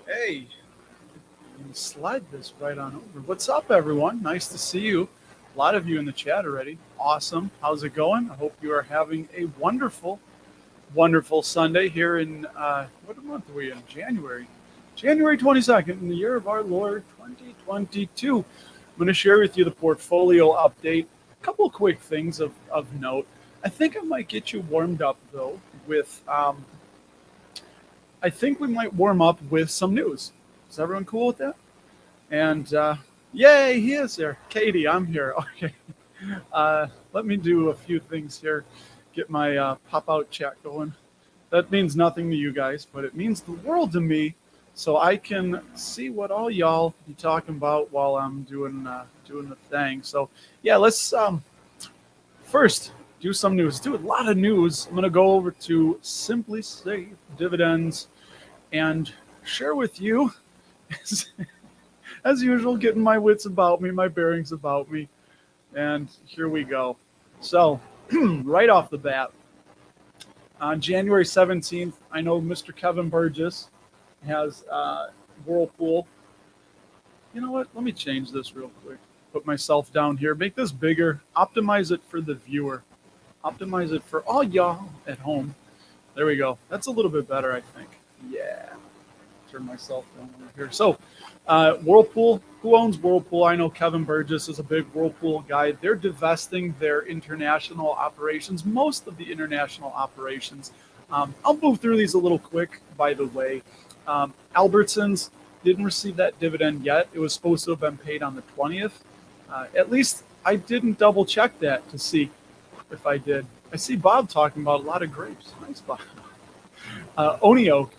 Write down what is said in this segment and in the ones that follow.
Hey, you can slide this right on over. What's up, everyone? Nice to see you. A lot of you in the chat already. Awesome. How's it going? I hope you are having a wonderful, wonderful Sunday here in, what month are we in? January. January 22nd, in the year of our Lord 2022. I'm going to share with you the portfolio update. A couple of quick things of note. I think I might get you warmed up, though, with I think we might warm up with some news. Is everyone cool with that? And yay, he is there. Katie, I'm here. Okay. Let me do a few things here. Get my pop out chat going. That means nothing to you guys, but it means the world to me. So I can see what all y'all be talking about while I'm doing the thing. So yeah, let's first do some news. Do a lot of news. I'm gonna go over to Simply Safe Dividends and share with you, as usual, getting my wits about me, my bearings about me. And here we go. So, right off the bat, on January 17th, I know Mr. Kevin Burgess has Whirlpool. You know what? Let me change this real quick. Put myself down here, make this bigger, optimize it for the viewer, optimize it for all y'all at home. There we go. That's a little bit better, I think. Yeah. Turn myself down over here. So, Whirlpool. Who owns Whirlpool? I know Kevin Burgess is a big Whirlpool guy. They're divesting their international operations, most of the international operations. I'll move through these a little quick, by the way. Albertsons didn't receive that dividend yet. It was supposed to have been paid on the 20th. At least I didn't double check that to see if I did. I see Bob talking about a lot of grapes. Nice, Bob. Oneok,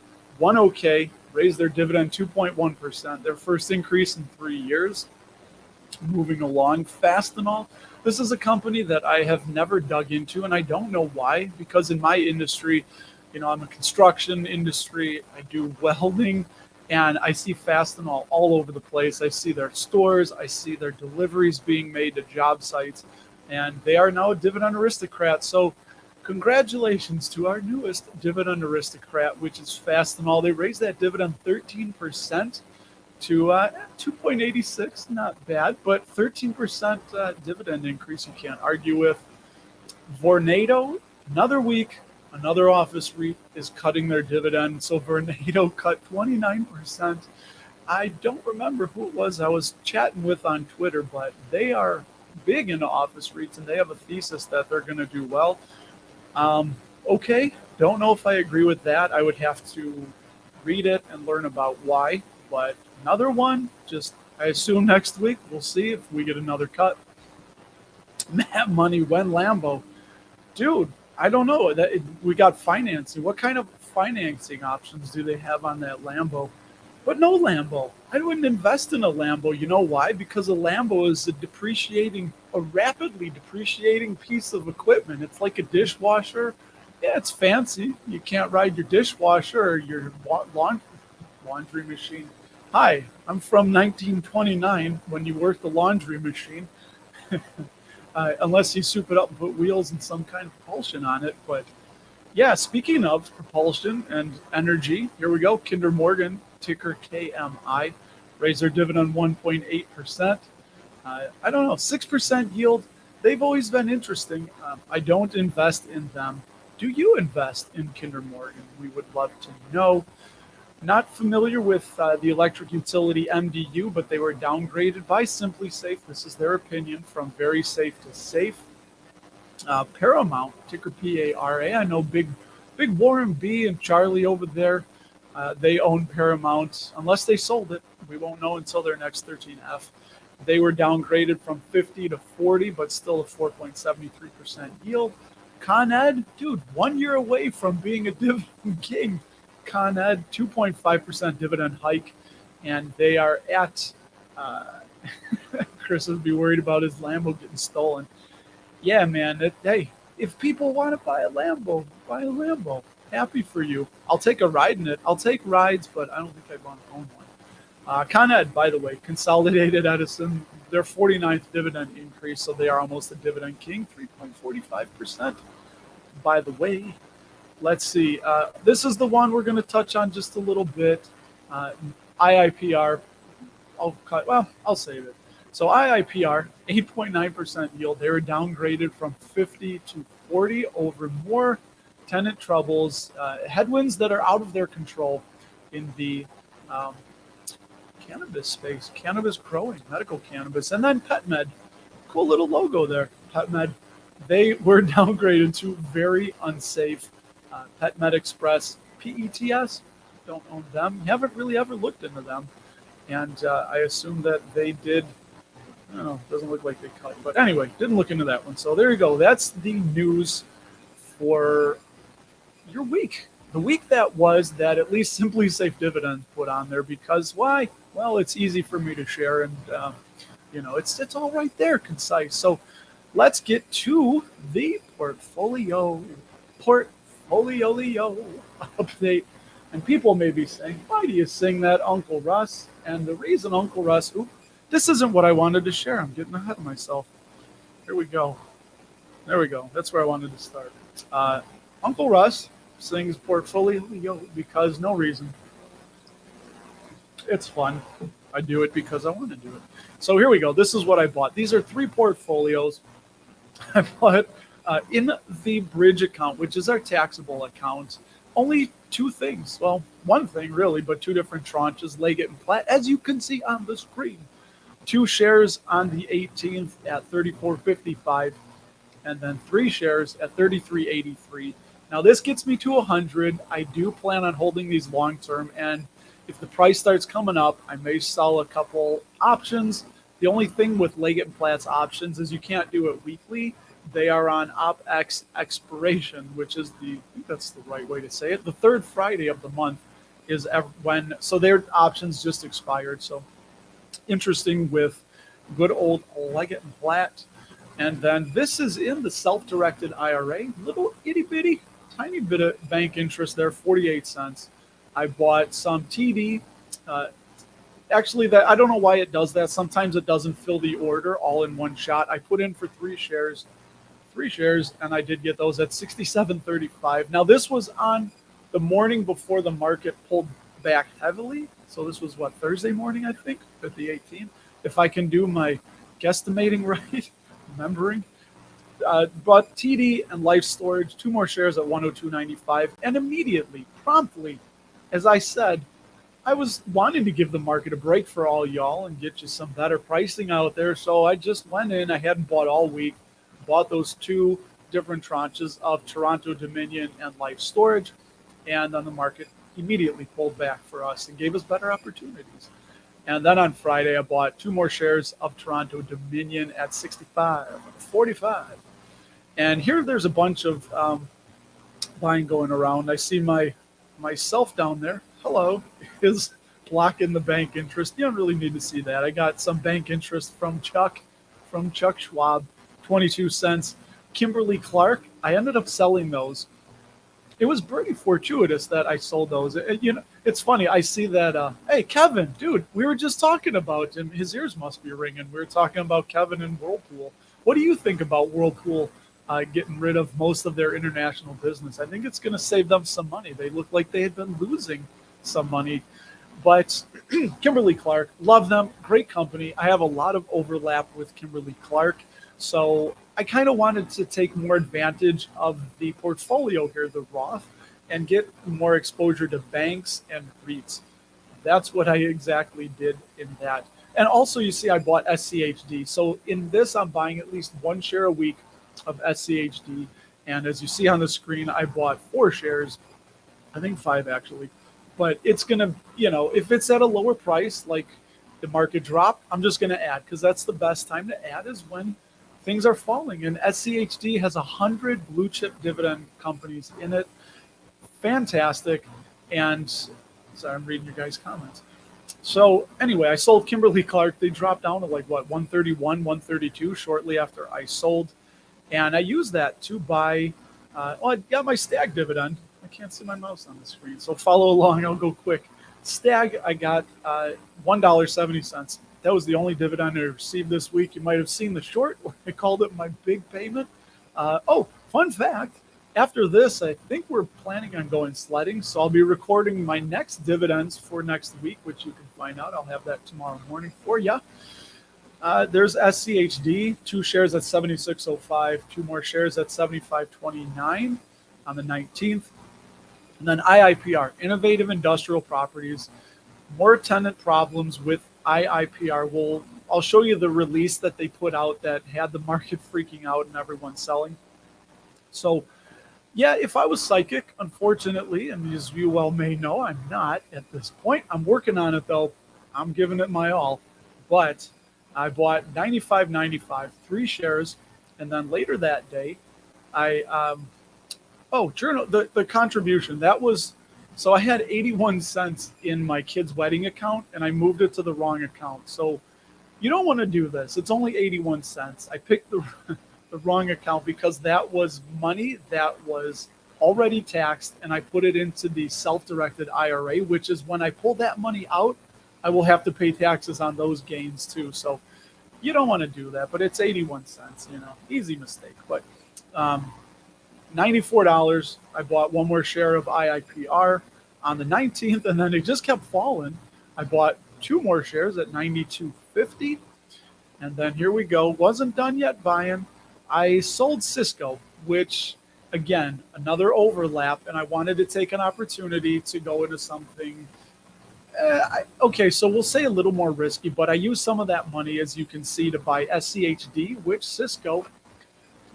1OK, raised their dividend 2.1%, their first increase in 3 years. Moving along fast and all. This is a company that I have never dug into, and I don't know why, because in my industry, I'm a construction industry, I do welding, and I see Fastenal all over the place. I see their stores, I see their deliveries being made to job sites, and they are now a dividend aristocrat. So congratulations to our newest dividend aristocrat, which is Fastenal. They raised that dividend 13% to 2.86. Not bad, but 13% dividend increase you can't argue with. Vornado, another week, another office REIT is cutting their dividend. So Vornado cut 29%. I don't remember who it was I was chatting with on Twitter, but they are big into office REITs, and they have a thesis that they're going to do well. Okay, don't know if I agree with that. I would have to read it and learn about why. But another one, I assume next week, we'll see if we get another cut. Mad Money, when Lambo. Dude, I don't know. We got financing. What kind of financing options do they have on that Lambo? But no Lambo. I wouldn't invest in a Lambo. You know why? Because a Lambo is a rapidly depreciating piece of equipment. It's like a dishwasher. Yeah, it's fancy. You can't ride your dishwasher or your laundry machine. Hi, I'm from 1929 when you worked the laundry machine. Unless you soup it up and put wheels and some kind of propulsion on it. But yeah, speaking of propulsion and energy, here we go. Kinder Morgan, ticker KMI, raised their dividend 1.8%. I don't know, 6% yield. They've always been interesting. I don't invest in them. Do you invest in Kinder Morgan? We would love to know. Not familiar with the electric utility MDU, but they were downgraded by Simply Safe. This is their opinion, from very safe to safe. Paramount, ticker PARA. I know big Warren B and Charlie over there. They own Paramount. Unless they sold it, we won't know until their next 13F. They were downgraded from 50 to 40, but still a 4.73% yield. Con Ed, dude, 1 year away from being a dividend king. Con Ed, 2.5% dividend hike, and they are at. Chris would be worried about his Lambo getting stolen. Yeah, man. Hey, if people want to buy a Lambo, buy a Lambo. Happy for you. I'll take a ride in it. I'll take rides, but I don't think I'd want to own one. Con Ed, by the way, Consolidated Edison, their 49th dividend increase, so they are almost a dividend king, 3.45%. By the way, let's see. This is the one we're going to touch on just a little bit. Uh, IIPR, I'll save it. So IIPR, 8.9% yield. They were downgraded from 50 to 40 over more tenant troubles, headwinds that are out of their control in the um, cannabis space, cannabis growing, medical cannabis, and then PetMed. Cool little logo there, PetMed. They were downgraded to very unsafe. PetMed Express, PETS, don't own them. Haven't really ever looked into them. And I assume that they did. I don't know, doesn't look like they cut. But anyway, didn't look into that one. So there you go. That's the news for your week. The week that was that at least Simply Safe Dividend put on there because why? Well, it's easy for me to share and it's all right there, concise. So let's get to the portfolio update. And people may be saying, why do you sing that, Uncle Russ? And the reason, Uncle Russ, this isn't what I wanted to share. I'm getting ahead of myself. Here we go. There we go. That's where I wanted to start. Uncle Russ sings portfolio because no reason. It's fun. I do it because I want to do it. So here we go. This is what I bought. These are 3 portfolios. I bought in the bridge account, which is our taxable account. Only 2 things. Well, 1 thing really, but 2 different tranches, Leggett and Platt, as you can see on the screen. 2 shares on the 18th at $34.55, and then 3 shares at $33.83. Now this gets me to 100. I do plan on holding these long term, and if the price starts coming up, I may sell a couple options. The only thing with Leggett and Platt's options is you can't do it weekly. They are on OpEx expiration, which is I think that's the right way to say it. The 3rd Friday of the month is so their options just expired. So interesting with good old Leggett and Platt. And then this is in the self-directed IRA, little itty bitty, tiny bit of bank interest there, 48 cents. I bought some TD. Actually, that I don't know why it does that. Sometimes it doesn't fill the order all in one shot. I put in for 3 shares, and I did get those at $67.35. Now this was on the morning before the market pulled back heavily. So this was Thursday morning, I think, at the 18th. If I can do my guesstimating right, remembering. But TD and Life Storage, 2 more shares at $102.95, and immediately, promptly, as I said, I was wanting to give the market a break for all y'all and get you some better pricing out there. So I just went in. I hadn't bought all week. Bought those 2 different tranches of Toronto Dominion and Life Storage. And then the market immediately pulled back for us and gave us better opportunities. And then on Friday, I bought 2 more shares of Toronto Dominion at $65.45. And here there's a bunch of buying going around. I see myself down there. Hello, is blocking the bank interest. You don't really need to see that. I got some bank interest from Chuck Schwab, 22 cents. Kimberly Clark, I ended up selling those. It was pretty fortuitous that I sold those. It's funny. I see that, hey, Kevin, dude, we were just talking about him. His ears must be ringing. We were talking about Kevin and Whirlpool. What do you think about Whirlpool getting rid of most of their international business? I think it's going to save them some money. They look like they had been losing some money. But Kimberly Clark, love them. Great company. I have a lot of overlap with Kimberly Clark. So I kind of wanted to take more advantage of the portfolio here, the Roth, and get more exposure to banks and REITs. That's what I exactly did in that. And also, you see, I bought SCHD. So in this, I'm buying at least 1 share a week of SCHD. And as you see on the screen, I bought 4 shares, I think 5 actually. But it's going to, if it's at a lower price, like the market drop, I'm just going to add, because that's the best time to add is when things are falling. And SCHD has 100 blue chip dividend companies in it. Fantastic. And sorry, I'm reading your guys' comments. So anyway, I sold Kimberly Clark. They dropped down to 131, 132 shortly after I sold. And I used that to buy, I got my Stag dividend. I can't see my mouse on the screen, so follow along. I'll go quick. Stag, I got $1.70. That was the only dividend I received this week. You might have seen the short. I called it my big payment. Fun fact, After this, I think we're planning on going sledding. So I'll be recording my next dividends for next week, which you can find out. I'll have that tomorrow morning for you. There's SCHD, 2 shares at 76.05, 2 more shares at 75.29 on the 19th. And then IIPR, Innovative Industrial Properties, more tenant problems with IIPR. I'll show you the release that they put out that had the market freaking out and everyone selling. So, yeah, if I was psychic, unfortunately, and as you well may know, I'm not at this point. I'm working on it, though. I'm giving it my all. But I bought 95.95, 3 shares, and then later that day, the contribution. That was, so I had 81 cents in my kid's wedding account, and I moved it to the wrong account. So you don't want to do this. It's only 81 cents. I picked the wrong account because that was money that was already taxed, and I put it into the self-directed IRA, which is when I pull that money out, I will have to pay taxes on those gains too. So you don't want to do that, but it's 81 cents, easy mistake. But $94, I bought 1 more share of IIPR on the 19th, and then it just kept falling. I bought 2 more shares at 92.50, and then here we go. Wasn't done yet buying. I sold Cisco, which, again, another overlap, and I wanted to take an opportunity to go into something. So we'll say a little more risky, but I used some of that money, as you can see, to buy SCHD, which Cisco, to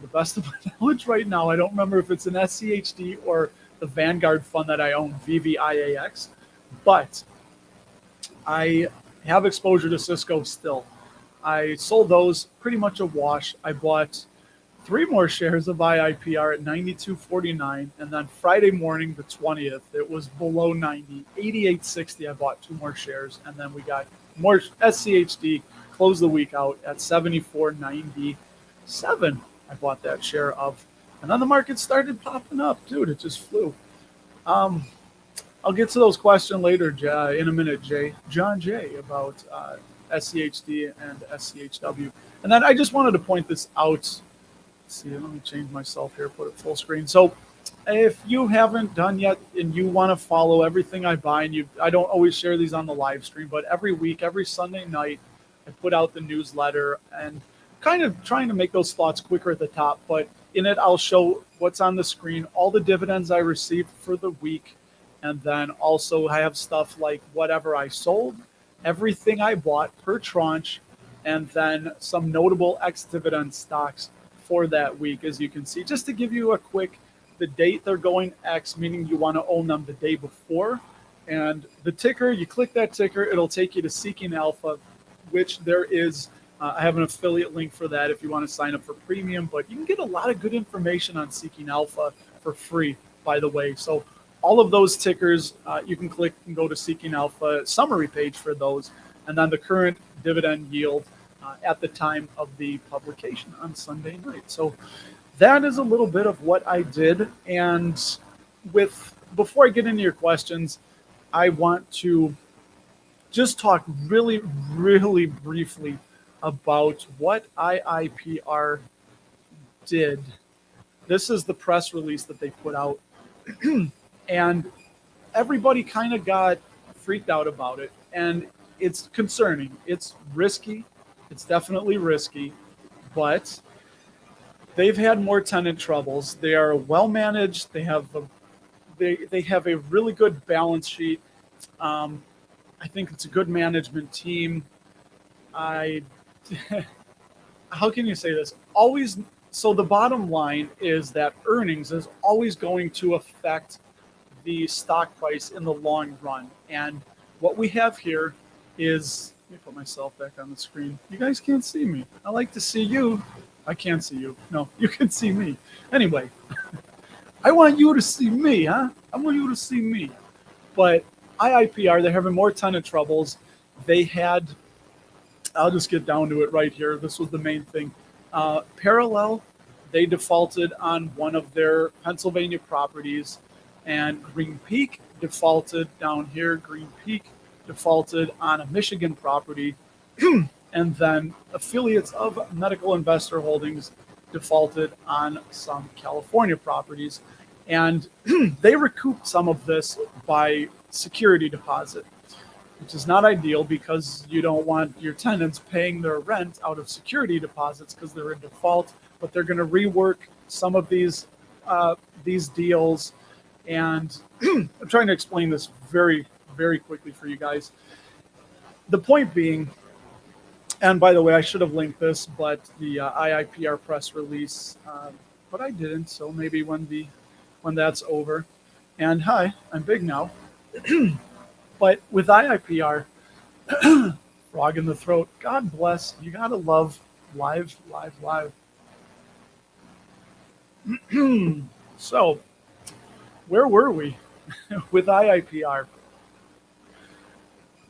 the best of my knowledge right now, I don't remember if it's an SCHD or the Vanguard fund that I own, VVIAX, but I have exposure to Cisco still. I sold those pretty much a wash. I bought 3 more shares of IIPR at 92.49, and then Friday morning, the 20th, it was below 90, 88.60. I bought 2 more shares, and then we got more SCHD, closed the week out at 74.97. I bought that share of, and then the market started popping up, dude. It just flew. I'll get to those questions later, in a minute, John J, about SCHD and SCHW, and then I just wanted to point this out. See, let me change myself here, put it full screen. So if you haven't done yet and you want to follow everything I buy, and I don't always share these on the live stream, but every week, every Sunday night, I put out the newsletter and kind of trying to make those thoughts quicker at the top. But in it, I'll show what's on the screen, all the dividends I received for the week. And then also I have stuff like whatever I sold, everything I bought per tranche, and then some notable ex-dividend stocks for that week, as you can see, just to give you a quick, the date they're going X, meaning you want to own them the day before. And the ticker, you click that ticker, it'll take you to Seeking Alpha, which there is, I have an affiliate link for that if you want to sign up for premium, but you can get a lot of good information on Seeking Alpha for free, by the way. So all of those tickers, you can click and go to Seeking Alpha summary page for those, and then the current dividend yield at the time of the publication on Sunday night. So that is a little bit of what I did. And before I get into your questions, I want to just talk really, really briefly about what IIPR did. This is the press release that they put out. And everybody kind of got freaked out about it. And it's concerning. It's risky. It's definitely risky, but they've had more tenant troubles. They are well managed. They have a really good balance sheet. I think it's a good management team. How can you say this? So the bottom line is that earnings is always going to affect the stock price in the long run. And what we have here is, let me put myself back on the screen. You guys can't see me. I like to see you. I can't see you. No, you can see me. Anyway, I want you to see me, huh? I want you to see me. But IIPR, they're having more tenant troubles. They had, I'll just get down to it right here. This was the main thing. Parallel, they defaulted on one of their Pennsylvania properties, and Green Peak defaulted down here. Green Peak defaulted on a Michigan property, and then affiliates of Medical Investor Holdings defaulted on some California properties. And they recouped some of this by security deposit, which is not ideal because you don't want your tenants paying their rent out of security deposits because they're in default. But they're going to rework some of these deals, and I'm trying to explain this very, very quickly for you guys. The point being, and by the way, I should have linked this, but the IIPR press release, but I didn't. So maybe when that's over. And hi, I'm big now. But with IIPR, frog in the throat. God bless. You gotta love live. So, where were we with IIPR?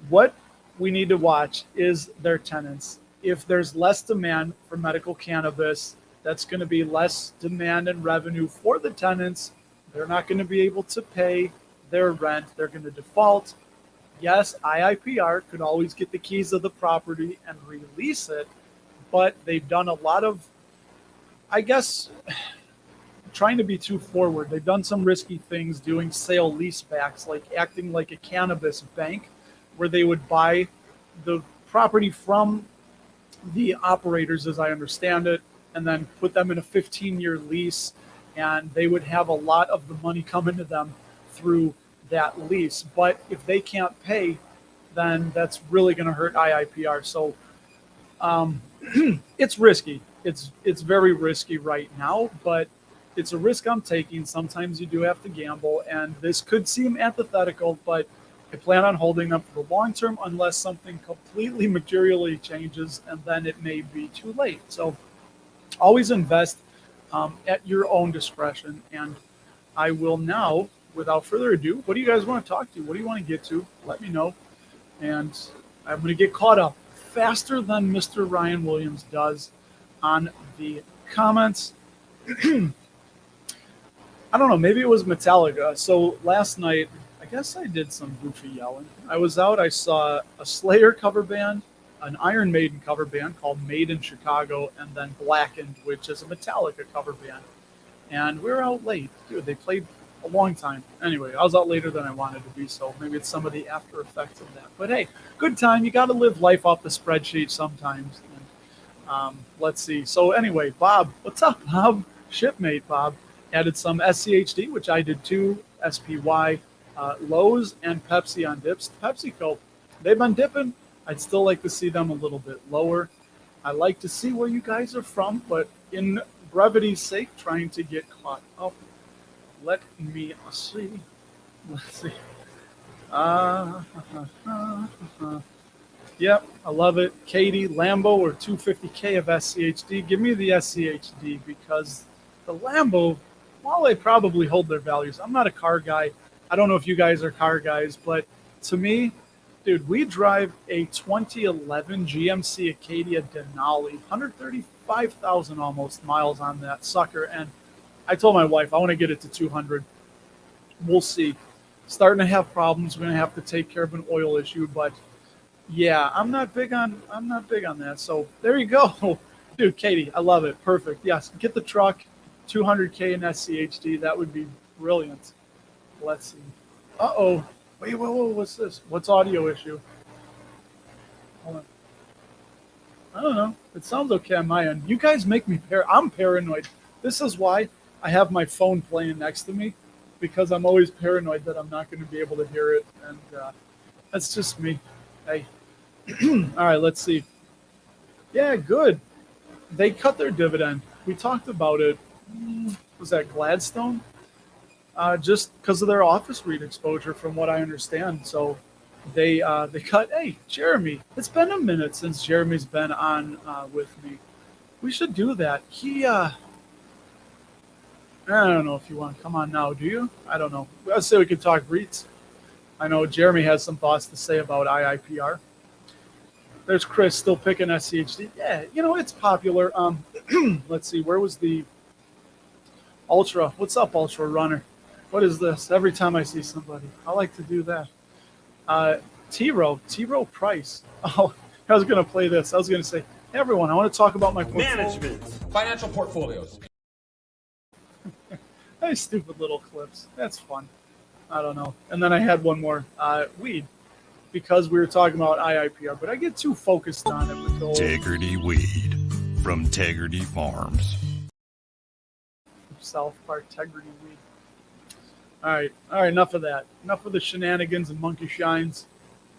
What we need to watch is their tenants. If there's less demand for medical cannabis, that's going to be less demand and revenue for the tenants. They're not going to be able to pay their rent. They're going to default. Yes, IIPR could always get the keys of the property and release it, but they've done a lot of, I guess, trying to be too forward. They've done some risky things doing sale leasebacks, like acting like a cannabis bank, where they would buy the property from the operators, as I understand it, and then put them in a 15-year lease, and they would have a lot of the money coming to them through that lease. But if they can't pay, then that's really going to hurt IIPR. So it's risky. It's very risky right now, but it's a risk I'm taking. Sometimes you do have to gamble, and this could seem antithetical, but I plan on holding them for the long term unless something completely materially changes, and then it may be too late. So always invest at your own discretion. And I will now, without further ado, what do you guys want to talk to? What do you want to get to? Let me know. And I'm going to get caught up faster than Mr. Ryan Williams does on the comments. I don't know, maybe it was Metallica. So last night, I guess I did some goofy yelling. I was out, I saw a Slayer cover band, an Iron Maiden cover band called Made in Chicago, and then Blackened, which is a Metallica cover band. And we were out late. Dude, they played a long time. Anyway, I was out later than I wanted to be, so maybe it's some of the after effects of that. But hey, good time. You got to live life off the spreadsheet sometimes. And, let's see. So anyway, Bob, what's up, Bob? Shipmate Bob added some SCHD, which I did too, SPY, Lowe's, and Pepsi on dips. PepsiCo, they've been dipping. I'd still like to see them a little bit lower. I like to see where you guys are from, but in brevity's sake, trying to get caught up. Let me see. Let's see. Yep, I love it. Katie, Lambo, or 250K of SCHD. Give me the SCHD because the Lambo, while they probably hold their values, I'm not a car guy. I don't know if you guys are car guys, but to me, dude, we drive a 2011 GMC Acadia Denali, 135,000 almost miles on that sucker. And I told my wife I want to get it to 200. We'll see. Starting to have problems. We're going to have to take care of an oil issue, but yeah, I'm not big on that. So there you go. Dude, Katie, I love it. Perfect. Yes, get the truck, 200K in SCHD. That would be brilliant. Let's see. Uh-oh. Wait, whoa, what's this? What's audio issue? Hold on. I don't know. It sounds okay on my end. You guys make me I'm paranoid. This is why I have my phone playing next to me, because I'm always paranoid that I'm not going to be able to hear it. And that's just me. Hey. All right, let's see. Yeah, good. They cut their dividend. We talked about it. Was that Gladstone? Just because of their office REIT exposure, from what I understand. So they cut. Hey, Jeremy, it's been a minute since Jeremy's been on with me. We should do that. I don't know if you want to come on now, do you? I don't know. Let's say we could talk REITs. I know Jeremy has some thoughts to say about IIPR. There's Chris still picking SCHD. Yeah, it's popular. Let's see. Where was the Ultra? What's up, Ultra Runner? What is this? Every time I see somebody, I like to do that. T-Row Price. Oh, I was going to play this. I was going to say, Hey everyone, I want to talk about my portfolio. Management. Financial portfolios. Hey, stupid little clips. That's fun. I don't know. And then I had one more. Weed. Because we were talking about IIPR, but I get too focused on it with the whole Tegrity Weed from Tegrity Farms. South Park Tegrity Weed. All right, enough of that. Enough of the shenanigans and monkey shines.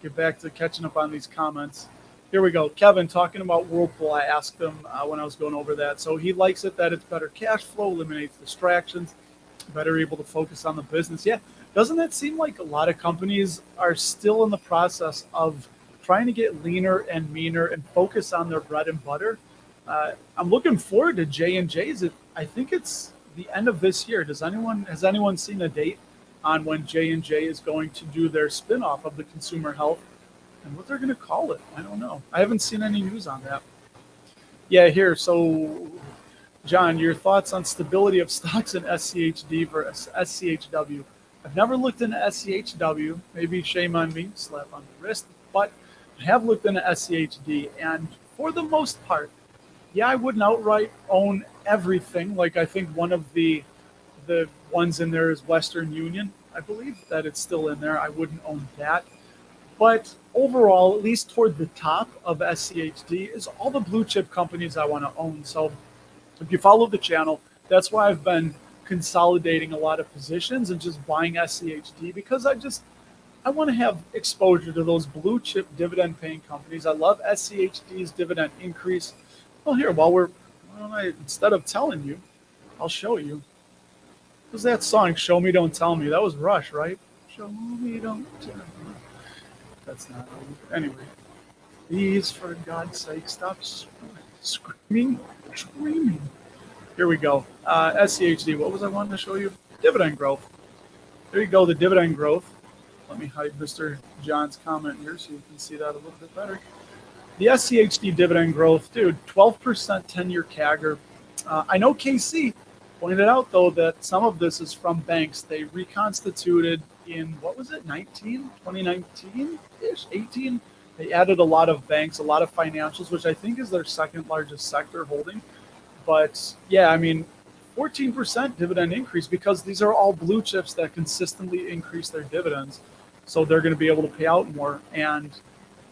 Get back to catching up on these comments. Here we go. Kevin, talking about Whirlpool, I asked him when I was going over that. So he likes it that it's better cash flow, eliminates distractions, better able to focus on the business. Yeah, doesn't that seem like a lot of companies are still in the process of trying to get leaner and meaner and focus on their bread and butter? I'm looking forward to J&J's. I think it's the end of this year. Has anyone seen a date on when J&J is going to do their spinoff of the consumer health and what they're going to call it? I don't know. I haven't seen any news on that. Yeah, here. So, John, your thoughts on stability of stocks in SCHD versus SCHW? I've never looked into SCHW. Maybe shame on me, slap on the wrist. But I have looked into SCHD, and for the most part, yeah, I wouldn't outright own everything. Like I think one of the ones in there is Western Union. I believe that it's still in there. I wouldn't own that. But overall, at least toward the top of SCHD is all the blue chip companies I want to own. So if you follow the channel, that's why I've been consolidating a lot of positions and just buying SCHD because I want to have exposure to those blue chip dividend paying companies. I love SCHD's dividend increase. Well, here, instead of telling you, I'll show you. What was that song, Show Me, Don't Tell Me? That was Rush, right? Show me, don't tell me. That's not it. Anyway. Please, for God's sake, stop screaming. Here we go. SCHD, what was I wanting to show you? Dividend growth. There you go, the dividend growth. Let me hide Mr. John's comment here so you can see that a little bit better. The SCHD dividend growth, dude, 12% 10-year CAGR. I know KC pointed out, though, that some of this is from banks. They reconstituted in, 2019-ish, 18? They added a lot of banks, a lot of financials, which I think is their second largest sector holding. But, yeah, I mean, 14% dividend increase because these are all blue chips that consistently increase their dividends. So they're going to be able to pay out more. And,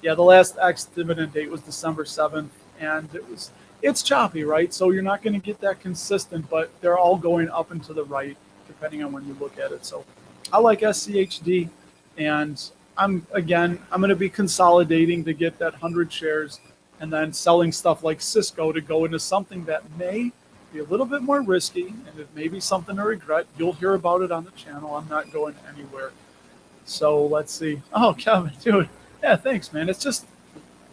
yeah, the last ex-dividend date was December 7th, and it's choppy, right? So you're not going to get that consistent, but they're all going up and to the right, depending on when you look at it. So I like SCHD, and I'm going to be consolidating to get that 100 shares and then selling stuff like Cisco to go into something that may be a little bit more risky, and it may be something to regret. You'll hear about it on the channel. I'm not going anywhere. So let's see. Oh, Kevin, dude. Yeah, thanks, man. It's just,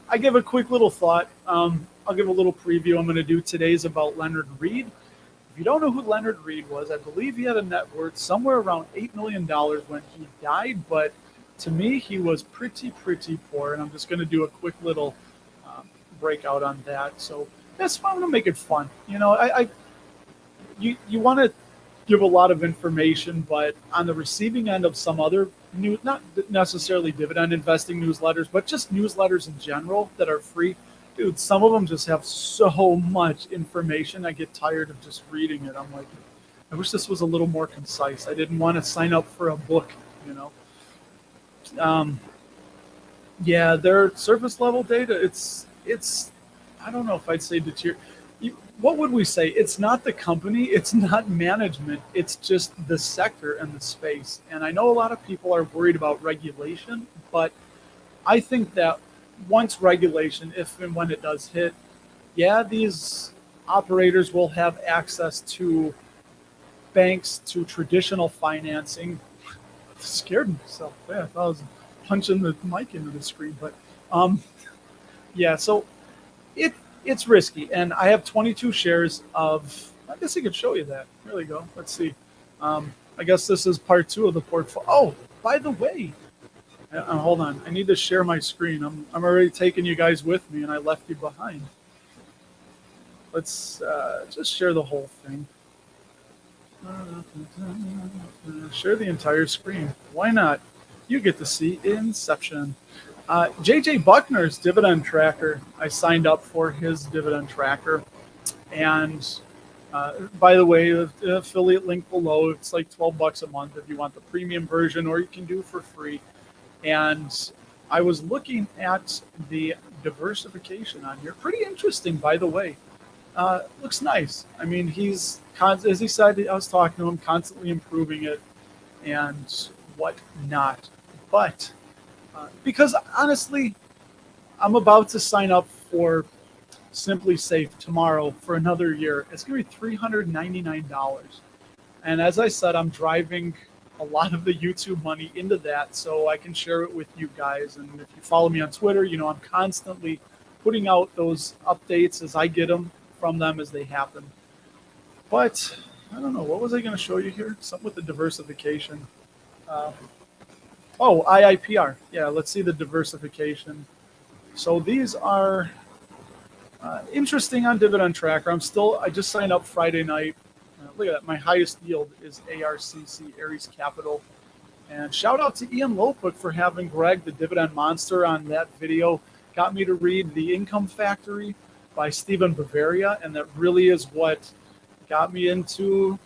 I give a quick little thought. I'll give a little preview. I'm going to do today's about Leonard Reed. If you don't know who Leonard Reed was, I believe he had a net worth somewhere around $8 million when he died. But to me, he was pretty poor. And I'm just going to do a quick little breakout on that. So that's why I'm going to make it fun. You know, you want to give a lot of information, but on the receiving end of some other new, not necessarily dividend investing newsletters, but just newsletters in general that are free. Dude, some of them just have so much information. I get tired of just reading it. I'm like, I wish this was a little more concise. I didn't want to sign up for a book, you know. Yeah, their surface level data, it's I don't know if I'd say what would we say? It's not the company, it's not management, it's just the sector and the space. And I know a lot of people are worried about regulation, but I think that once regulation, if and when it does hit, yeah, these operators will have access to banks, to traditional financing. I scared myself. Yeah, I thought I was punching the mic into the screen, but yeah, so it's risky, and I have 22 shares of, I guess I could show you that. Here we go. Let's see. I guess this is part 2 of the portfolio. Oh, by the way, hold on. I need to share my screen. I'm already taking you guys with me, and I left you behind. Let's just share the whole thing. Share the entire screen. Why not? You get to see Inception. JJ Buckner's dividend tracker, I signed up for his dividend tracker. And by the way, the affiliate link below, it's like $12 a month if you want the premium version, or you can do for free. And I was looking at the diversification on here. Pretty interesting, by the way. Looks nice. I mean, he's, as he said, I was talking to him, constantly improving it and whatnot. But because honestly, I'm about to sign up for Simply Safe tomorrow for another year. It's going to be $399. And as I said, I'm driving a lot of the YouTube money into that so I can share it with you guys. And if you follow me on Twitter, you know I'm constantly putting out those updates as I get them from them as they happen. But I don't know, what was I going to show you here? Something with the diversification. IIPR. Yeah, let's see the diversification. So these are interesting on Dividend Tracker. I just signed up Friday night. Look at that. My highest yield is ARCC, Aries Capital. And shout out to Ian Lopuk for having Greg, the Dividend Monster, on that video. Got me to read The Income Factory by Stephen Bavaria, and that really is what got me into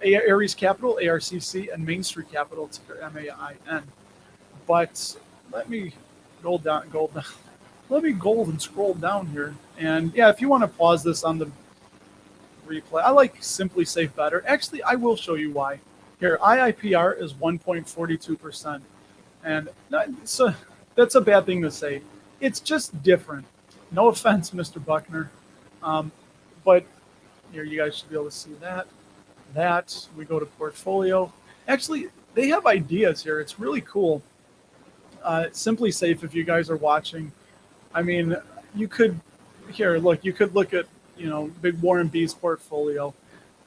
Aries Capital, ARCC, and Main Street Capital, ticker MAIN. But let me gold down. Let me gold and scroll down here. And yeah, if you want to pause this on the replay, I like Simply Safe better. Actually, I will show you why. Here, IIPR is 1.42%. And so that's a bad thing to say. It's just different. No offense, Mr. Buckner. But here, you guys should be able to see that. We go to portfolio. Actually, they have ideas here. It's really cool. Simply Safe, if you guys are watching. I mean, you could look at, Big Warren B's portfolio.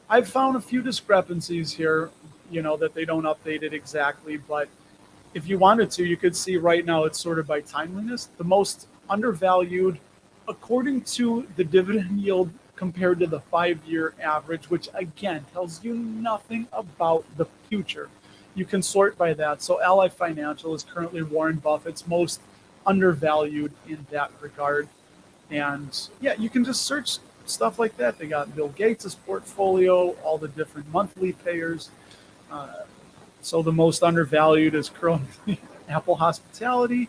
I've found a few discrepancies here, that they don't update it exactly. But if you wanted to, you could see right now it's sorted by timeliness. The most undervalued, according to the dividend yield compared to the 5-year average, which again tells you nothing about the future. You can sort by that. So Ally Financial is currently Warren Buffett's most undervalued in that regard. And yeah, you can just search stuff like that. They got Bill Gates' portfolio, all the different monthly payers. So the most undervalued is currently Apple Hospitality.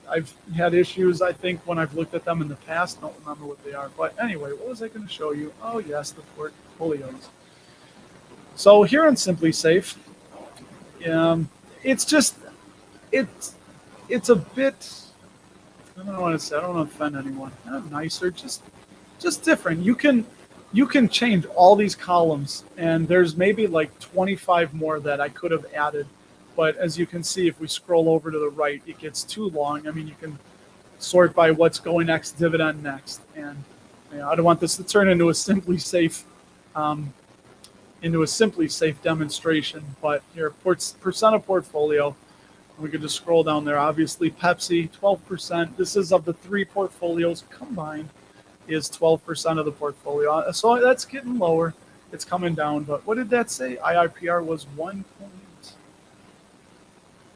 I've had issues, I think, when I've looked at them in the past. Don't remember what they are. But anyway, what was I going to show you? Oh, yes, the portfolios. So here on Simply Safe, it's just, it's a bit, I don't want to say, I don't want to offend anyone. Not nicer, just different. You can change all these columns, and there's maybe like 25 more that I could have added. But as you can see, if we scroll over to the right, it gets too long. I mean, you can sort by what's going next, dividend next. And I don't want this to turn into a Simply Safe demonstration. But here, percent of portfolio, we could just scroll down there. Obviously, Pepsi, 12%. This is of the 3 portfolios combined, is 12% of the portfolio. So that's getting lower. It's coming down. But what did that say? IIPR was 1.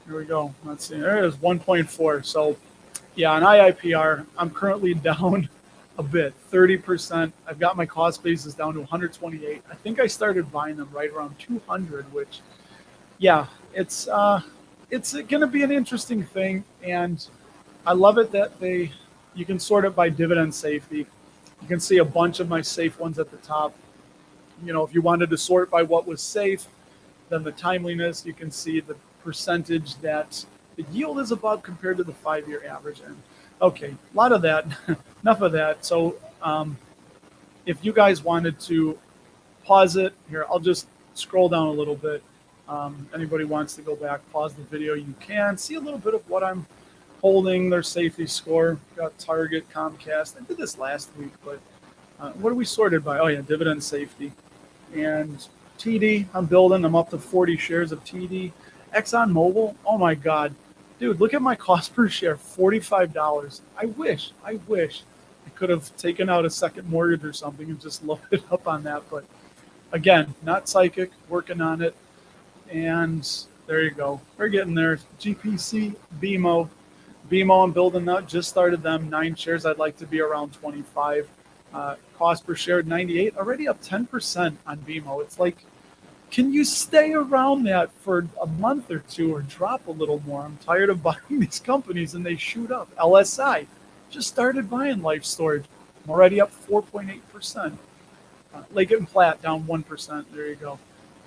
Here we go. Let's see. There it is, 1.4. So, yeah, on IIPR, I'm currently down a bit, 30%. I've got my cost basis down to 128. I think I started buying them right around 200, which, yeah, it's going to be an interesting thing. And I love it that you can sort it by dividend safety. You can see a bunch of my safe ones at the top. If you wanted to sort by what was safe, then the timeliness, you can see the percentage that the yield is above compared to the 5-year average. And okay, a lot of that, enough of that. So if you guys wanted to pause it here, I'll just scroll down a little bit. Anybody wants to go back, pause the video, you can see a little bit of what I'm holding, their safety score. Got Target, Comcast. I did this last week, but what are we sorted by? Oh yeah, dividend safety. And TD, I'm up to 40 shares of TD. ExxonMobil, oh my God. Dude, look at my cost per share, $45. I wish I could have taken out a second mortgage or something and just loaded up on that. But again, not psychic, working on it. And There you go. We're getting there. GPC, BMO. BMO, I'm building up. Just started them. 9 shares. I'd like to be around 25. Cost per share 98. Already up 10% on BMO. It's like, can you stay around that for a month or two or drop a little more? I'm tired of buying these companies and they shoot up. LSI just started buying Life Storage. I'm already up 4.8%. Leggett and Platt down 1%. There you go.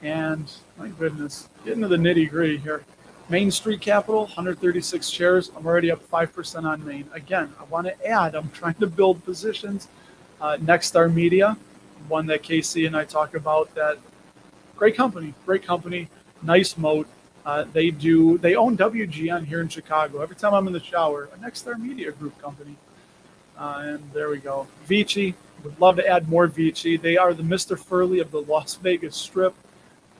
And my goodness, getting to the nitty gritty here. Main Street Capital, 136 shares. I'm already up 5% on Main. Again, I want to add, I'm trying to build positions. Nexstar Media, one that Casey and I talk about, that great company, nice moat. They own WGN here in Chicago. Every time I'm in the shower, a Nexstar Media Group company. And there we go. Vici, would love to add more Vici. They are the Mr. Furley of the Las Vegas Strip.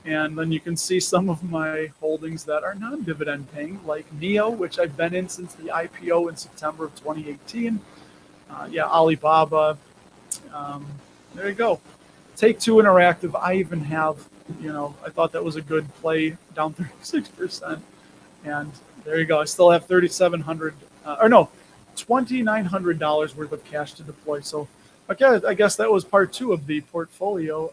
And then you can see some of my holdings that are non-dividend paying, like NEO, which I've been in since the IPO in September of 2018. Alibaba. There you go. Take-Two Interactive. I even have, I thought that was a good play, down 36%. And there you go. I still have $2,900 worth of cash to deploy. So, okay, I guess that was part 2 of the portfolio.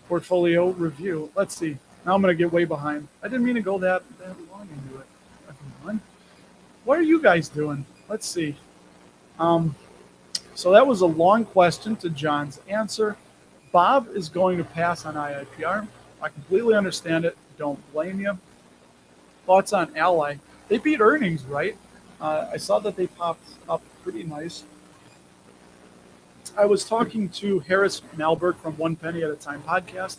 Portfolio review. Let's see. Now I'm going to get way behind. I didn't mean to go that long into it. Everyone. What are you guys doing? Let's see. So that was a long question to John's answer. Bob is going to pass on IIPR. I completely understand it. Don't blame you. Thoughts on Ally? They beat earnings, right? I saw that they popped up pretty nice. I was talking to Harris Malberg from One Penny at a Time podcast,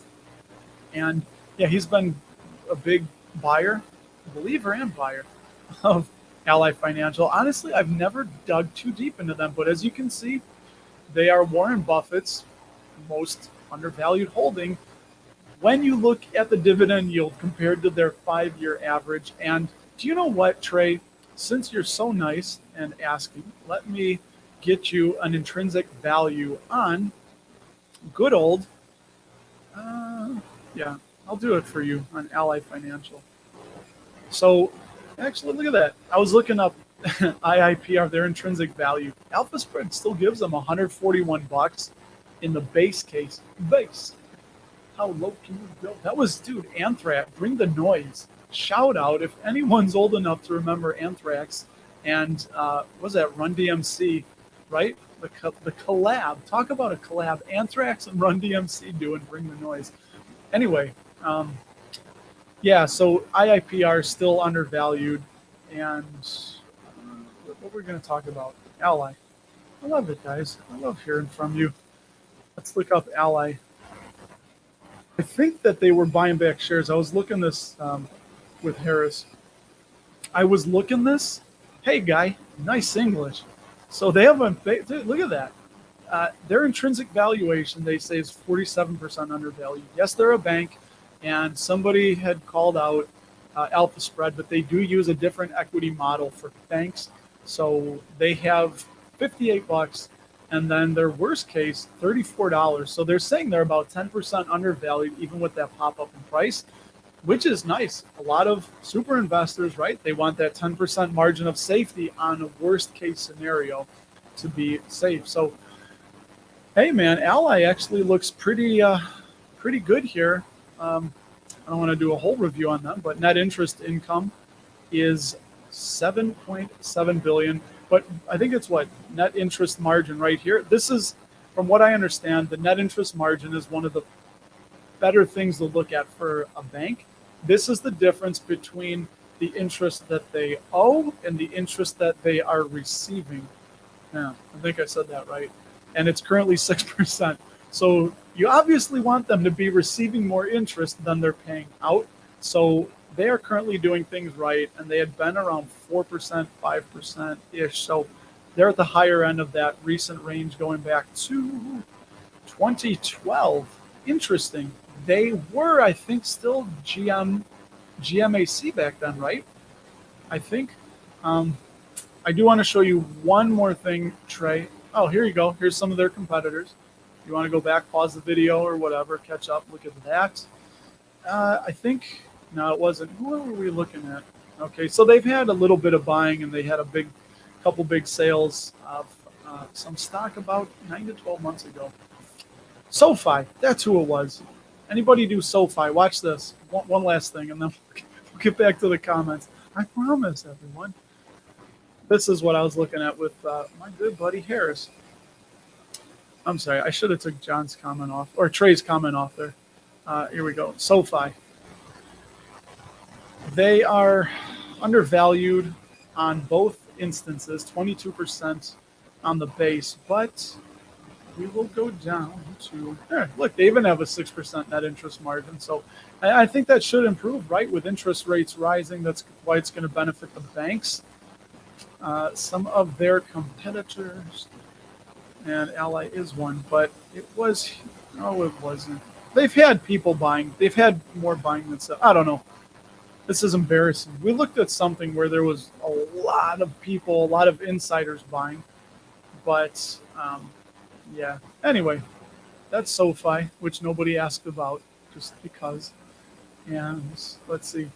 and he's been a big believer and buyer of Ally Financial. Honestly, I've never dug too deep into them, but as you can see, they are Warren Buffett's most undervalued holding when you look at the dividend yield compared to their 5-year average. And do you know what, Trey? Since you're so nice and asking, let me get you an intrinsic value on good old, I'll do it for you on Ally Financial. So actually, look at that. I was looking up IIPR, their intrinsic value. Alpha Spread still gives them $141 in the base case. Base. How low can you go? That was, dude, Anthrax. Bring the noise. Shout out if anyone's old enough to remember Anthrax and was that Run DMC, right? The collab. Talk about a collab. Anthrax and Run DMC doing Bring the Noise. Anyway, so IIPR is still undervalued. And what we're going to talk about? Ally. I love it, guys. I love hearing from you. Let's look up Ally. I think that they were buying back shares. I was looking this with Harris. Hey, guy, nice English. So they have dude, look at that. Their intrinsic valuation, they say, is 47% undervalued. Yes, they're a bank, and somebody had called out Alpha Spread, but they do use a different equity model for banks. So they have $58, and then their worst case, $34. So they're saying they're about 10% undervalued, even with that pop-up in price, which is nice. A lot of super investors, right? They want that 10% margin of safety on a worst case scenario to be safe. So, hey man, Ally actually looks pretty good here. I don't want to do a whole review on them, but net interest income is $7.7 billion. But I think it's net interest margin right here. This is, from what I understand, the net interest margin is one of the better things to look at for a bank. This is the difference between the interest that they owe and the interest that they are receiving. Yeah, I think I said that right. And it's currently 6%. So you obviously want them to be receiving more interest than they're paying out. So they are currently doing things right, and they had been around 4%, 5%-ish. So they're at the higher end of that recent range going back to 2012. Interesting. They were, I think, still GMAC back then, right? I think. I do want to show you one more thing, Trey. Oh, here you go. Here's some of their competitors. You want to go back, pause the video or whatever, catch up, look at that. I think, no, it wasn't. Who were we looking at? Okay, so they've had a little bit of buying, and they had a couple big sales of some stock about 9 to 12 months ago. SoFi, that's who it was. Anybody do SoFi? Watch this. One last thing, and then we'll get back to the comments. I promise, everyone. This is what I was looking at with my good buddy Harris. I'm sorry, I should have took John's comment off, or Trey's comment off there. Here we go. SoFi. They are undervalued on both instances, 22% on the base, but we will go down to, look, they even have a 6% net interest margin. So I think that should improve, right? With interest rates rising, that's why it's going to benefit the banks. Some of their competitors, and Ally is one, but it wasn't. They've had people buying. They've had more buying than stuff. I don't know. This is embarrassing. We looked at something where there was a lot of people, a lot of insiders buying, but yeah. Anyway, that's SoFi, which nobody asked about, just because. And let's see.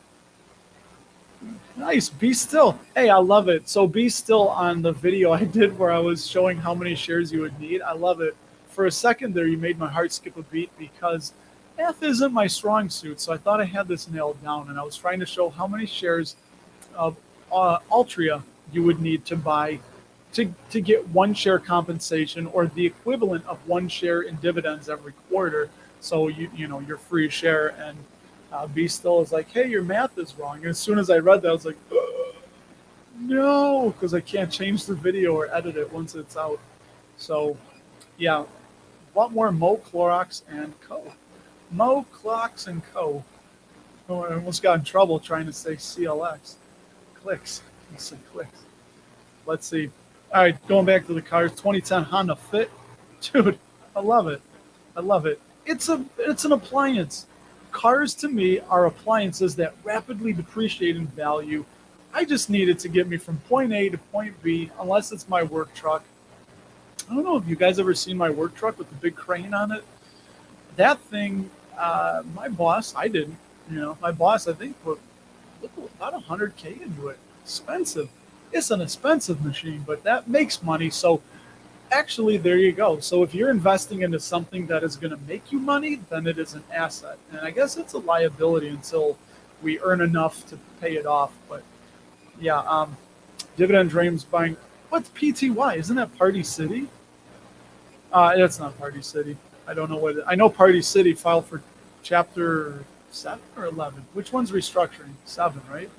Nice. Be still. Hey, I love it. So be still on the video I did where I was showing how many shares you would need. I love it. For a second there, you made my heart skip a beat because math isn't my strong suit. So I thought I had this nailed down, and I was trying to show how many shares of Altria you would need to buy to get 1 share compensation, or the equivalent of 1 share in dividends every quarter. So you know your free share. And Be Still is like, hey, your math is wrong. And as soon as I read that, I was like, no, because I can't change the video or edit it once it's out. So yeah, what more? Mo Clorox and Co. Mo Clorox and Co. Oh, I almost got in trouble trying to say CLX. Clicks. I said clicks. Let's see. All right, going back to the cars. 2010 Honda Fit. Dude, I love it. I love it. It's an appliance. Cars to me are appliances that rapidly depreciate in value. I just need it to get me from point A to point B, unless it's my work truck. I don't know if you guys ever seen my work truck with the big crane on it. That thing, my boss, I didn't. My boss, I think, put about $100K into it. Expensive. It's an expensive machine, but that makes money. So actually, there you go. So if you're investing into something that is going to make you money, then it is an asset. And I guess it's a liability until we earn enough to pay it off. But yeah, Dividend Dreams buying. What's PTY? Isn't that Party City? It's not Party City. I don't know what I know. Party City filed for Chapter 7 or 11. Which one's restructuring? 7, right?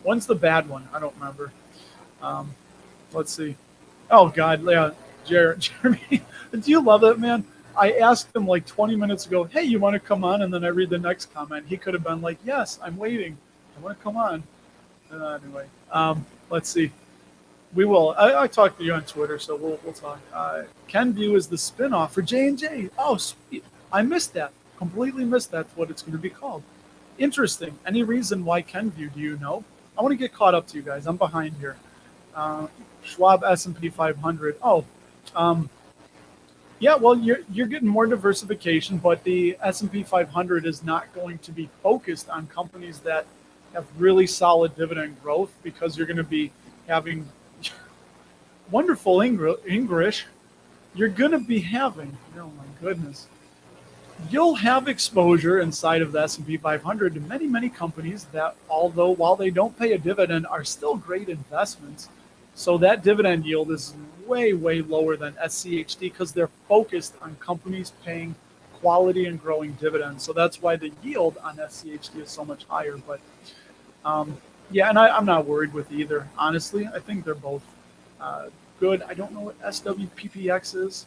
One's the bad one. I don't remember. Let's see. Oh God, yeah, Jeremy, do you love that, man? I asked him like 20 minutes ago, hey, you want to come on? And then I read the next comment. He could have been like, yes, I'm waiting. I want to come on. Anyway, let's see. We will. I talked to you on Twitter, so we'll talk. Kenview is the spinoff for J&J. Oh, sweet. I missed that. Completely missed that. What it's going to be called. Interesting. Any reason why Kenview? Do you know? I want to get caught up to you guys. I'm behind here. Schwab S&P 500. Yeah. Well, you're getting more diversification, but the S&P 500 is not going to be focused on companies that have really solid dividend growth, because you're going to be having wonderful English. You're going to be having, oh my goodness, you'll have exposure inside of the S&P 500 to many, many companies that, although while they don't pay a dividend, are still great investments. So that dividend yield is way, way lower than SCHD because they're focused on companies paying quality and growing dividends. So that's why the yield on SCHD is so much higher. But yeah, and I'm not worried with either. Honestly, I think they're both good. I don't know what SWPPX is.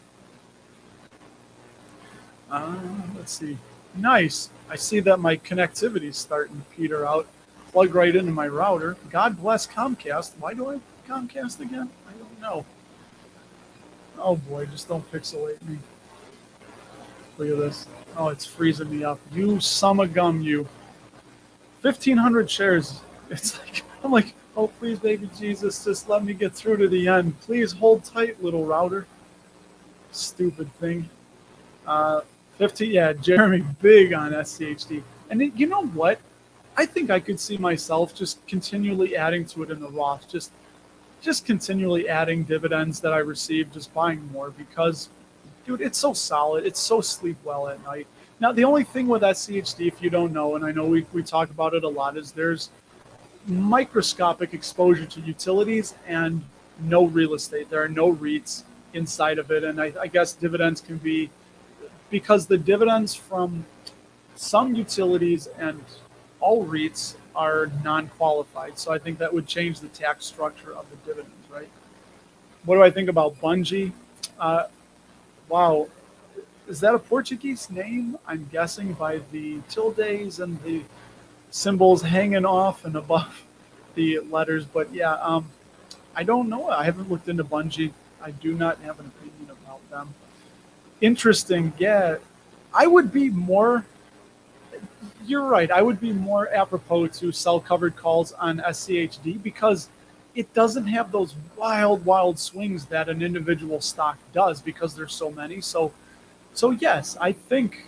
Let's see. Nice. I see that my connectivity is starting to peter out. Plug right into my router. God bless Comcast. Why do I have Comcast again? I don't know. Oh boy, just don't pixelate me. Look at this. Oh, it's freezing me up. You summa gum, you. 1,500 shares. It's like, I'm like, oh, please, baby Jesus, just let me get through to the end. Please hold tight, little router. Stupid thing. 15, yeah, Jeremy, big on SCHD. And you know what? I think I could see myself just continually adding to it in the Roth, just continually adding dividends that I receive, just buying more because, dude, it's so solid. It's so sleep well at night. Now, the only thing with SCHD, if you don't know, and I know we talk about it a lot, is there's microscopic exposure to utilities and no real estate. There are no REITs inside of it. And I guess dividends can be, because the dividends from some utilities and all REITs are non-qualified. So I think that would change the tax structure of the dividends, right? What do I think about Bungie? Wow. Is that a Portuguese name? I'm guessing by the tildes and the symbols hanging off and above the letters. But yeah, I don't know. I haven't looked into Bungie. I do not have an opinion about them. Interesting. Yeah. I would be more, you're right. I would be more apropos to sell covered calls on SCHD because it doesn't have those wild swings that an individual stock does because there's so many. So yes, I think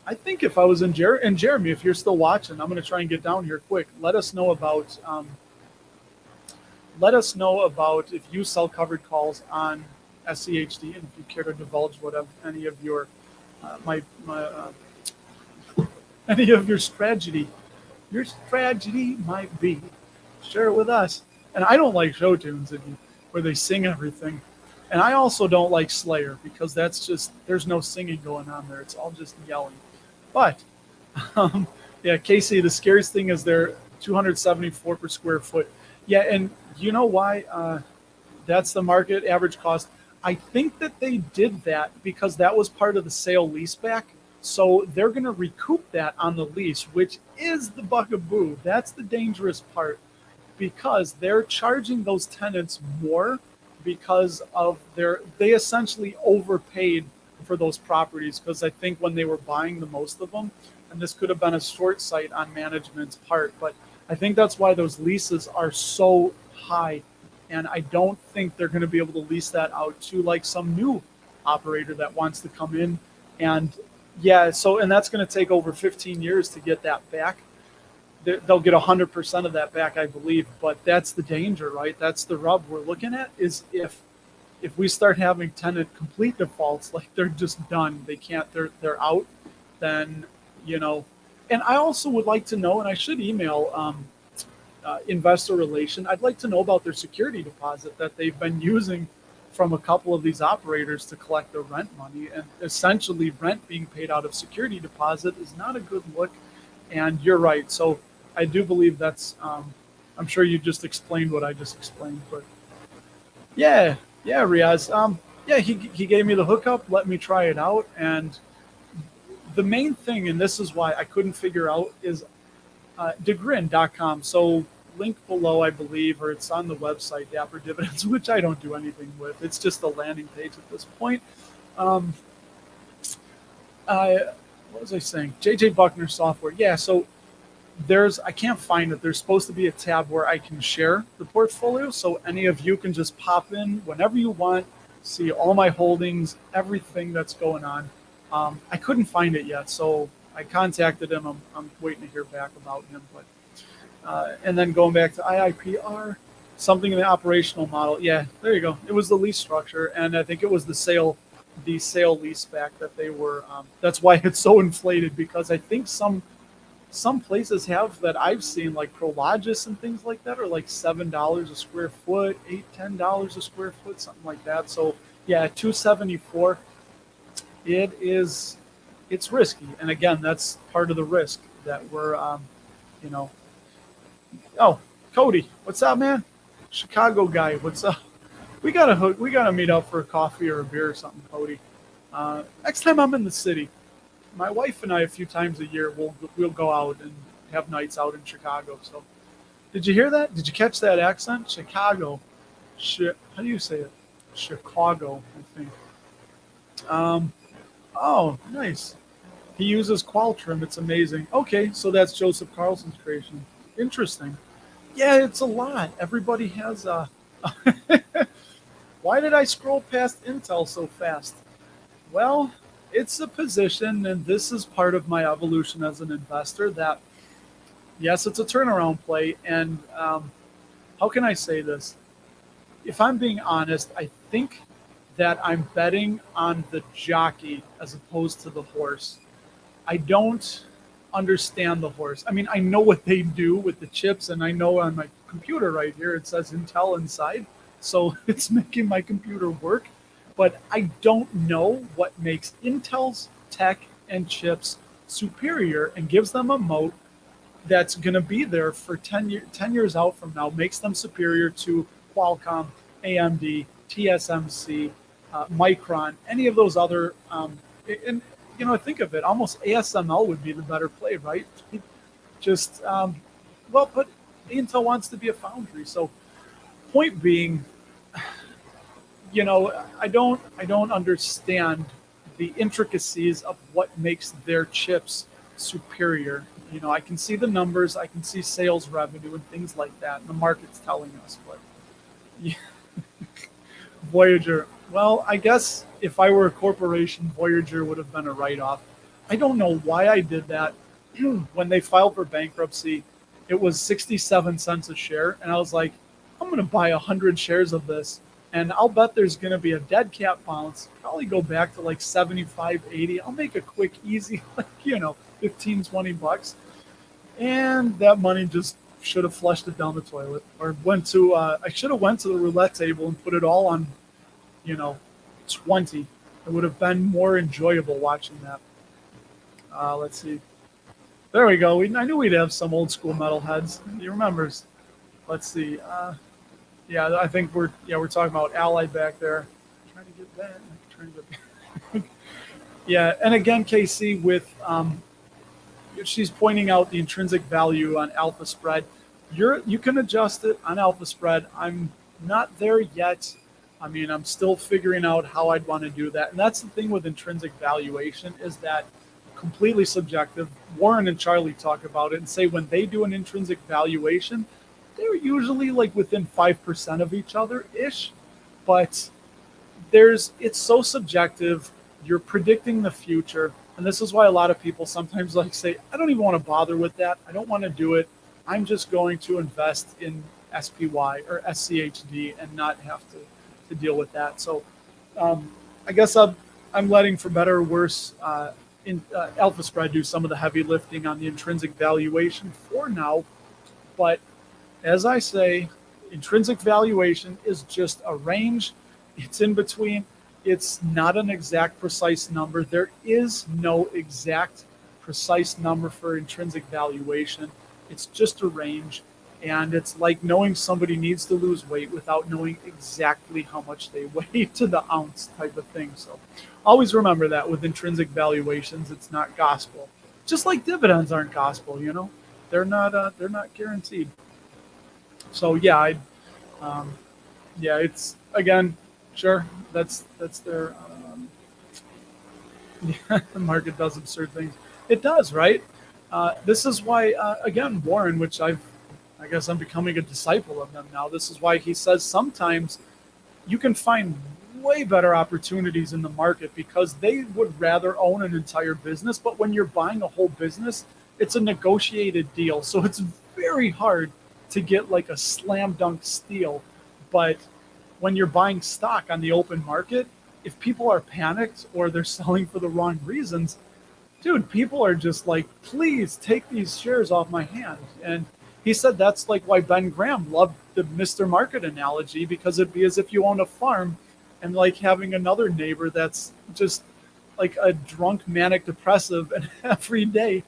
if I was in Jeremy, if you're still watching, I'm going to try and get down here quick. Let us know about if you sell covered calls on SCHD and if you care to divulge whatever any of your any of your strategy might be. Share it with us. And I don't like show tunes where they sing everything. And I also don't like Slayer because that's just, there's no singing going on there. It's all just yelling. But, yeah, Casey, the scariest thing is they're 274 per square foot. Yeah, and you know why? That's the market average cost. I think that they did that because that was part of the sale leaseback. So they're going to recoup that on the lease, which is the bugaboo. That's the dangerous part because they're charging those tenants more because of they essentially overpaid for those properties because I think when they were buying the most of them, and this could have been a short sight on management's part, but I think that's why those leases are so high. And I don't think they're going to be able to lease that out to like some new operator that wants to come in. And yeah, and that's going to take over 15 years to get that back. They'll get 100% of that back, I believe. But that's the danger, right? That's the rub we're looking at is if we start having tenant complete defaults, like they're just done, they can't, they're out, then, and I also would like to know, and I should email investor relation, I'd like to know about their security deposit that they've been using from a couple of these operators to collect their rent money. And essentially rent being paid out of security deposit is not a good look. And you're right. So I do believe that's, I'm sure you just explained what I just explained, but yeah, Riaz. Yeah, he gave me the hookup, let me try it out. And the main thing, and this is why I couldn't figure out, is degrin.com. So link below, I believe, or it's on the website, Dapper Dividends, which I don't do anything with. It's just a landing page at this point. What was I saying? JJ Buckner software. Yeah, so I can't find it. There's supposed to be a tab where I can share the portfolio. So any of you can just pop in whenever you want, see all my holdings, everything that's going on. I couldn't find it yet. So I contacted him. I'm waiting to hear back about him. But and then going back to IIPR, something in the operational model. Yeah, there you go. It was the lease structure. And I think it was the sale lease back that they were. That's why it's so inflated, because I think some places have that I've seen, like Prologis and things like that, are like $7 a square foot, $10 a square foot, something like that. So yeah, 274. It's risky. And again, that's part of the risk that we're, Oh, Cody, what's up, man? Chicago guy, what's up? We gotta meet up for a coffee or a beer or something, Cody. Next time I'm in the city, my wife and I, a few times a year, we'll go out and have nights out in Chicago. So, did you hear that? Did you catch that accent? Chicago. How do you say it? Chicago, I think. Oh, nice. He uses Qualtrim. It's amazing. Okay, so that's Joseph Carlson's creation. Interesting. Yeah, it's a lot. Everybody has a... Why did I scroll past Intel so fast? Well, it's a position, and this is part of my evolution as an investor. That yes, it's a turnaround play, and how can I say this? If I'm being honest, I think that I'm betting on the jockey as opposed to the horse. I don't understand the horse. I mean, I know what they do with the chips, and I know on my computer right here it says Intel inside, so it's making my computer work. But I don't know what makes Intel's tech and chips superior and gives them a moat that's going to be there for 10 years out from now, makes them superior to Qualcomm, AMD, TSMC, Micron, any of those other. And think of it, almost ASML would be the better play, right? Just but Intel wants to be a foundry. So, point being, I don't understand the intricacies of what makes their chips superior. I can see the numbers, I can see sales revenue and things like that, and the market's telling us. But yeah. Voyager. Well, I guess if I were a corporation, Voyager would have been a write-off. I don't know why I did that. When they filed for bankruptcy, it was 67 cents a share, and I was like, I'm going to buy 100 shares of this, and I'll bet there's going to be a dead cat bounce, probably go back to like 75, 80. I'll make a quick, easy, 15, 20 bucks. And that money just should have flushed it down the toilet, or I should have went to the roulette table and put it all on, 20. It would have been more enjoyable watching that. Let's see. There we go. I knew we'd have some old school metalheads. He remembers. Let's see. Yeah, I think we're talking about Ally back there. Trying to get that. Yeah, and again, Casey, with she's pointing out the intrinsic value on alpha spread. You can adjust it on alpha spread. I'm not there yet. I mean, I'm still figuring out how I'd want to do that. And that's the thing with intrinsic valuation, is that completely subjective. Warren and Charlie talk about it and say when they do an intrinsic valuation, they're usually like within 5% of each other ish. But it's so subjective. You're predicting the future. And this is why a lot of people sometimes say, I don't even want to bother with that. I don't want to do it. I'm just going to invest in SPY or SCHD and not have to deal with that. So I guess I'm letting, for better or worse, alpha spread do some of the heavy lifting on the intrinsic valuation for now. But as I say, intrinsic valuation is just a range. It's in between. It's not an exact, precise number. There is no exact, precise number for intrinsic valuation. It's just a range. And it's like knowing somebody needs to lose weight without knowing exactly how much they weigh to the ounce type of thing. So always remember that with intrinsic valuations, it's not gospel. Just like dividends aren't gospel, they're not guaranteed. So yeah, it's, again, sure, that's their the market does absurd things. It does, right? This is why, again, Warren, which I guess I'm becoming a disciple of him now. This is why he says sometimes you can find way better opportunities in the market because they would rather own an entire business. But when you're buying a whole business, it's a negotiated deal. So it's very hard to get like a slam dunk steal. But when you're buying stock on the open market, if people are panicked or they're selling for the wrong reasons, dude, people are just like, please take these shares off my hand. And he said that's like why Ben Graham loved the Mr. Market analogy, because it'd be as if you own a farm and like having another neighbor that's just like a drunk manic depressive, and every day,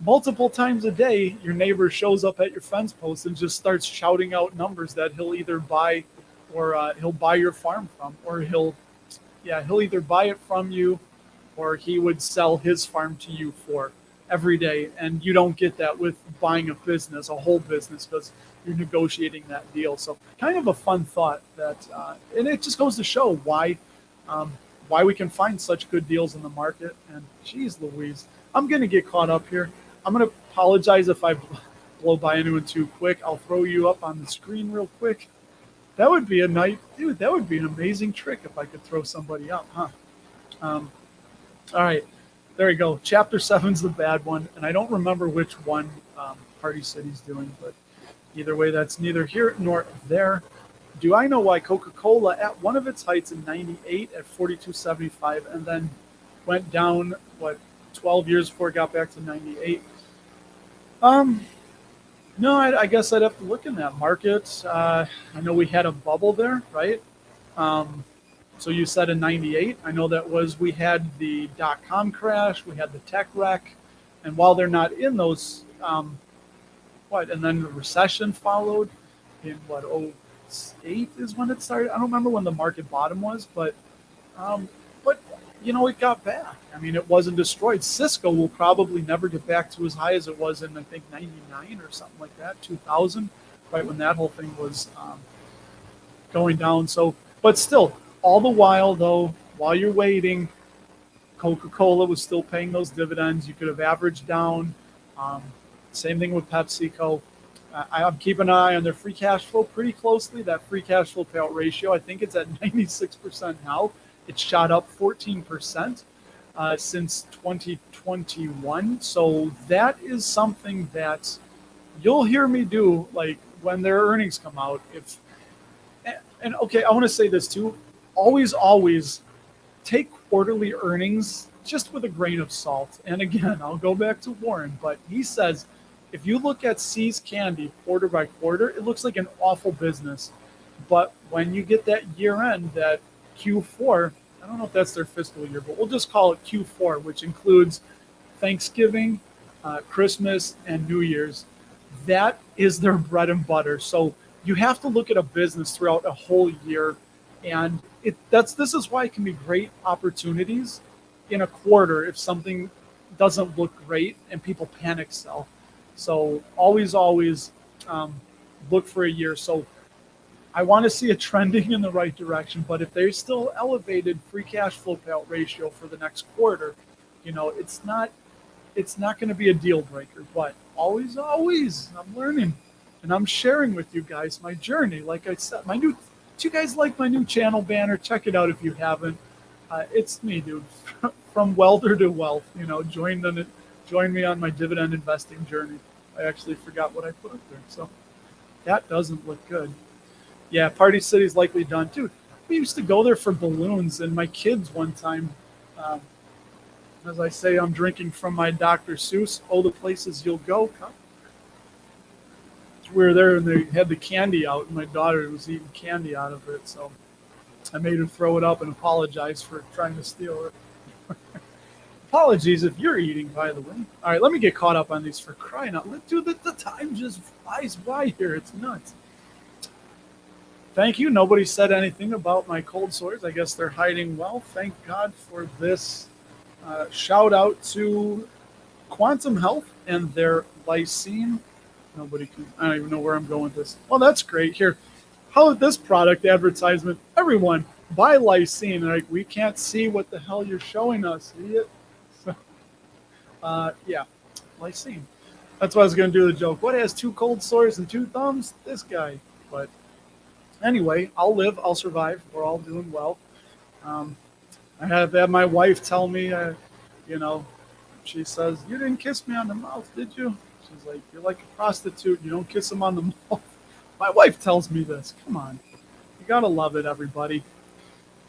multiple times a day, your neighbor shows up at your fence post and just starts shouting out numbers that he'll either buy or he'll buy your farm from, or he'll either buy it from you or he would sell his farm to you for every day. And you don't get that with buying a business, a whole business, because you're negotiating that deal. So kind of a fun thought that, and it just goes to show why we can find such good deals in the market. And geez Louise, I'm going to get caught up here. I'm going to apologize if I blow by anyone too quick. I'll throw you up on the screen real quick. That would be that would be an amazing trick if I could throw somebody up, huh? All right, there we go. Chapter 7's the bad one, and I don't remember which one Party City's doing, but either way, that's neither here nor there. Do I know why Coca-Cola at one of its heights in 98 at 42.75 and then went down, 12 years before it got back to 98? No, I guess I'd have to look in that market. I know we had a bubble there, right? So you said in 98. I know we had the dot-com crash, we had the tech wreck, and while they're not in those, and then the recession followed in 08 is when it started. I don't remember when the market bottom was, but it got back. I mean, it wasn't destroyed. Cisco will probably never get back to as high as it was in, I think, 99 or something like that, 2000, right when that whole thing was going down. So, but still, all the while, though, while you're waiting, Coca-Cola was still paying those dividends. You could have averaged down. Same thing with PepsiCo. I'm keeping an eye on their free cash flow pretty closely. That free cash flow payout ratio, I think it's at 96% now. It's shot up 14% since 2021. So that is something that you'll hear me do, like when their earnings come out. And okay, I want to say this too. Always take quarterly earnings just with a grain of salt. And again, I'll go back to Warren, but he says, if you look at See's Candy quarter by quarter, it looks like an awful business. But when you get that year end, that Q4, I don't know if that's their fiscal year, but we'll just call it Q4, which includes Thanksgiving, Christmas, and New Year's. That is their bread and butter. So you have to look at a business throughout a whole year. And this is why it can be great opportunities in a quarter if something doesn't look great and people panic sell. So always look for a year. So I want to see it trending in the right direction, but if there's still elevated free cash flow payout ratio for the next quarter, it's not going to be a deal breaker. But always, I'm learning and I'm sharing with you guys my journey. Like I said, do you guys like my new channel banner? Check it out if you haven't. It's me, dude, from welder to wealth. Join me on my dividend investing journey. I actually forgot what I put up there, so that doesn't look good. Yeah, Party City's likely done. Dude, we used to go there for balloons, and my kids one time, as I say, I'm drinking from my Dr. Seuss, "Oh, the Places You'll Go" cup. We were there, and they had the candy out, and my daughter was eating candy out of it, so I made her throw it up and apologize for trying to steal it. Apologies if you're eating, by the way. All right, let me get caught up on these, for crying out loud. Dude, the time just flies by here. It's nuts. Thank you. Nobody said anything about my cold sores. I guess they're hiding well. Thank God for this. Shout out to Quantum Health and their lysine. I don't even know where I'm going with this. Well, that's great. Here, how about this product advertisement? Everyone, buy lysine. Like, we can't see what the hell you're showing us, idiot. So, yeah, lysine. That's why I was going to do the joke. What has 2 cold sores and 2 thumbs? This guy. But anyway, I'll live. I'll survive. We're all doing well. I have had my wife tell me, she says, "You didn't kiss me on the mouth, did you?" She's like, "You're like a prostitute. You don't kiss them on the mouth." My wife tells me this. Come on. You got to love it, everybody.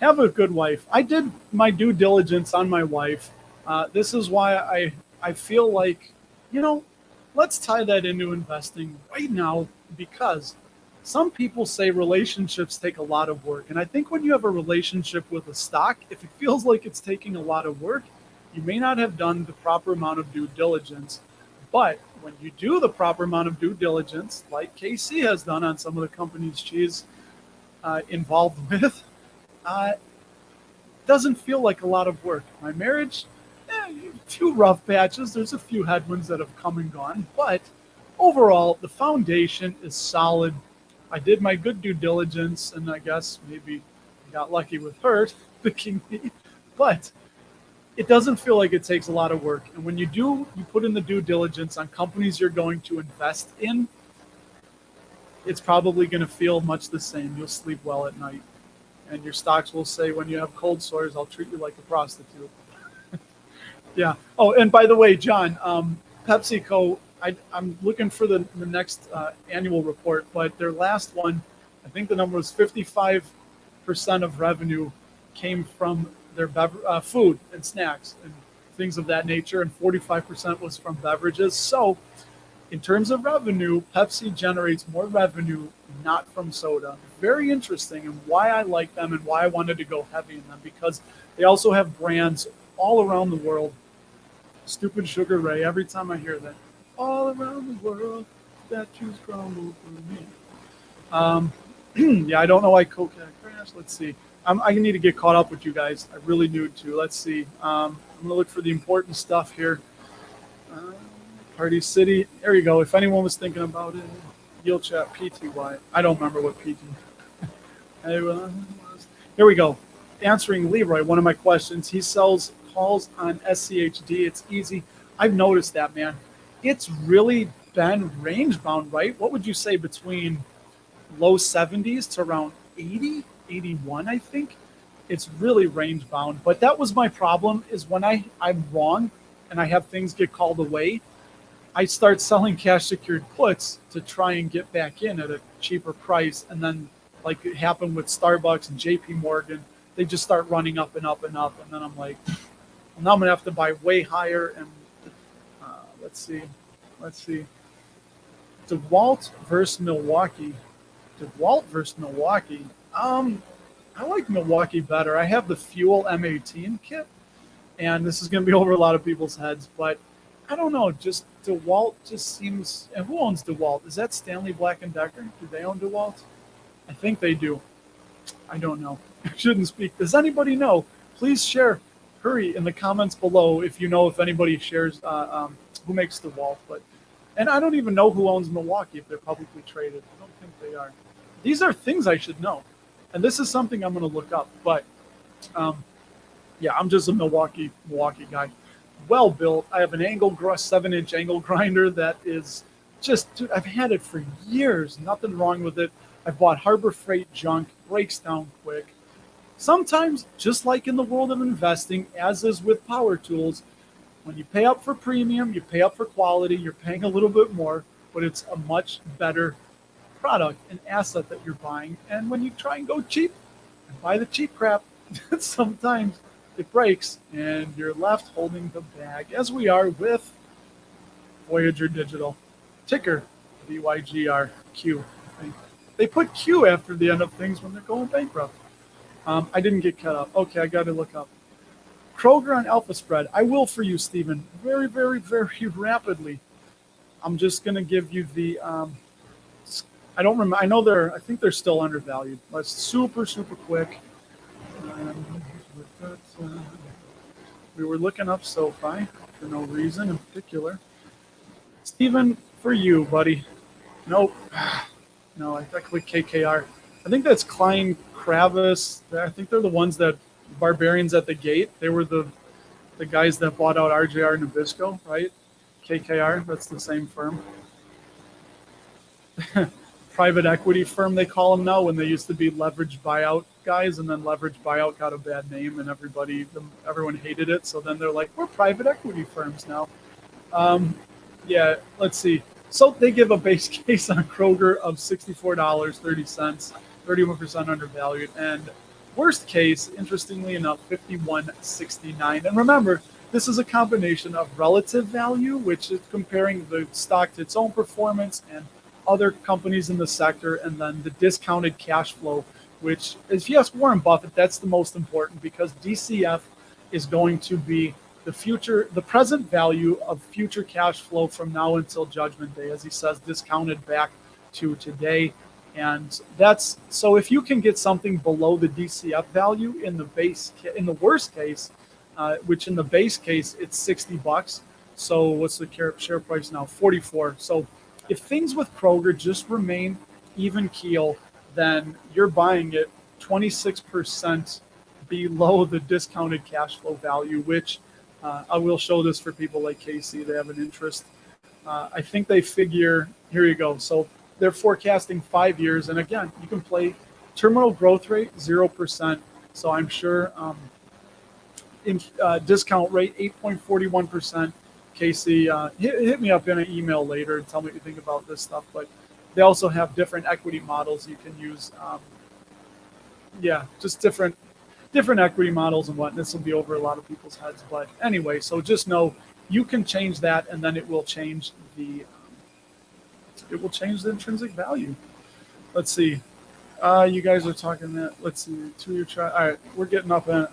Have a good wife. I did my due diligence on my wife. This is why I feel like, let's tie that into investing right now, because some people say relationships take a lot of work. And I think when you have a relationship with a stock, if it feels like it's taking a lot of work, you may not have done the proper amount of due diligence. But when you do the proper amount of due diligence, like KC has done on some of the companies she's involved with, it doesn't feel like a lot of work. My marriage, a few rough patches. There's a few headwinds that have come and gone. But overall, the foundation is solid. I did my good due diligence, and I guess maybe I got lucky with her picking me. But it doesn't feel like it takes a lot of work. And when you do, you put in the due diligence on companies you're going to invest in, it's probably going to feel much the same. You'll sleep well at night. And your stocks will say, when you have cold sores, "I'll treat you like a prostitute." Yeah. Oh, and by the way, John, PepsiCo, I'm looking for the next annual report, but their last one, I think the number was 55% of revenue came from their food and snacks and things of that nature, and 45% was from beverages. So, in terms of revenue, Pepsi generates more revenue not from soda. Very interesting, and why I like them and why I wanted to go heavy in them, because they also have brands all around the world. Stupid Sugar Ray, every time I hear that. All around the world, statues crumble for me. Yeah, I don't know why Coke had crashed. Let's see. I need to get caught up with you guys. I really need to. Let's see. I'm going to look for the important stuff here. Party City. There you go. If anyone was thinking about it, Yield Chat PTY. I don't remember what PT. Here we go. Answering Leroy, one of my questions. He sells calls on SCHD. It's easy. I've noticed that, man. It's really been range bound, right? What would you say between low 70s to around 80, 81, I think? It's really range bound. But that was my problem, is when I'm wrong and I have things get called away, I start selling cash secured puts to try and get back in at a cheaper price. And then, like it happened with Starbucks and JP Morgan, they just start running up and up and up. And then I'm like, well, now I'm going to have to buy way higher. And let's see. DeWalt versus Milwaukee. I like Milwaukee better. I have the Fuel M18 kit, and this is going to be over a lot of people's heads, but I don't know. Just DeWalt just seems. And who owns DeWalt? Is that Stanley Black & Decker? Do they own DeWalt? I think they do. I don't know. I shouldn't speak. Does anybody know? Please share. Hurry in the comments below if you know if anybody shares who makes DeWalt. And I don't even know who owns Milwaukee if they're publicly traded. I don't think they are. These are things I should know, and this is something I'm going to look up. But yeah, I'm just a Milwaukee guy. Well built. I have an 7-inch angle grinder that is just, dude, I've had it for years. Nothing wrong with it. I've bought Harbor Freight junk, breaks down quick. Sometimes, just like in the world of investing, as is with power tools, when you pay up for premium, you pay up for quality, you're paying a little bit more, but it's a much better product, an asset that you're buying. And when you try and go cheap and buy the cheap crap, sometimes it breaks and you're left holding the bag, as we are with Voyager Digital. Ticker VYGRQ. They put Q after the end of things when they're going bankrupt. I didn't get cut up. Okay, I got to look up. Kroger on Alpha Spread. I will for you, Stephen, very, very, very rapidly. I'm just going to give you the, I don't remember. I think they're still undervalued. But super, super quick. We were looking up SoFi for no reason in particular. Stephen, for you, buddy. Nope. No, I clicked KKR. I think that's Klein Kravis. I think they're the ones that Barbarians at the Gate. They were the guys that bought out RJR Nabisco, right? KKR, that's the same firm. Private equity firm, they call them now, when they used to be leveraged buyout guys, and then leveraged buyout got a bad name and everyone hated it. So then they're like, we're private equity firms now. Yeah, let's see. So they give a base case on Kroger of $64.30, 31% undervalued, and worst case, interestingly enough, $51.69. And remember, this is a combination of relative value, which is comparing the stock to its own performance and other companies in the sector, and then the discounted cash flow, which, if you ask Warren Buffett, that's the most important, because DCF is going to be the present value of future cash flow from now until Judgment Day, as he says, discounted back to today. And that's, so if you can get something below the DCF value in the worst case, which in the base case, it's $60. So what's the share price now? 44. So if things with Kroger just remain even keel, then you're buying it 26% below the discounted cash flow value, which I will show this for people like Casey. They have an interest. I think they figure, here you go. So they're forecasting 5 years. And again, you can play terminal growth rate, 0%. So I'm sure discount rate, 8.41%. Casey, hit me up in an email later and tell me what you think about this stuff. But they also have different equity models you can use. Just different equity models and what. This will be over a lot of people's heads. But anyway, so just know you can change that, and then it will change the intrinsic value. Let's see. You guys are talking that. Let's see. 2-year try. All right, we're getting up in.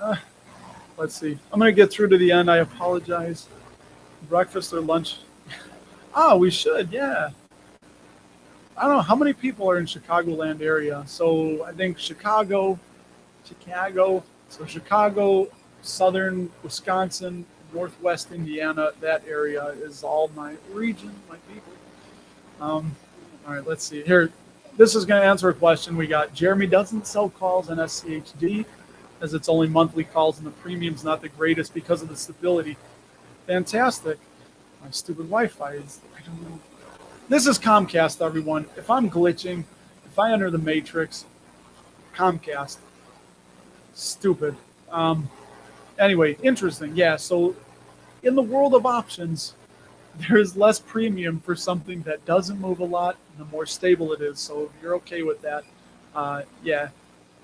Let's see. I'm gonna get through to the end. I apologize. Breakfast or lunch? We should. Yeah. I don't know how many people are in Chicagoland area. So I think Chicago, so Chicago, southern Wisconsin, northwest Indiana, that area is all my region, my people. All right, let's see here. This is going to answer a question we got. Jeremy doesn't sell calls on SCHD as it's only monthly calls and the premium's not the greatest because of the stability. Fantastic. My stupid Wi-Fi is, I don't know. This is Comcast, everyone. If I'm glitching, if I enter the matrix, Comcast. Stupid. Anyway, interesting. Yeah, so in the world of options, there is less premium for something that doesn't move a lot, the more stable it is. So if you're okay with that,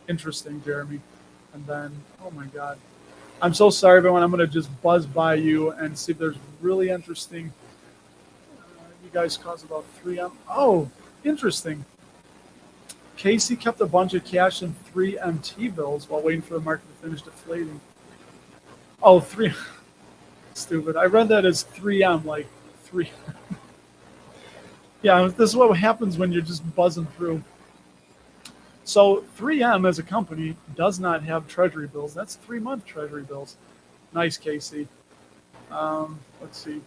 interesting, Jeremy. And then, oh my God. I'm so sorry, everyone. I'm going to just buzz by you and see if there's really interesting. You guys caused about 3M. Oh, interesting. Casey kept a bunch of cash in 3M T-bills while waiting for the market to finish deflating. Oh, 3. Stupid. I read that as 3M, like 3. Yeah, this is what happens when you're just buzzing through. So 3M as a company does not have treasury bills. That's 3-month treasury bills. Nice, Casey. Let's see.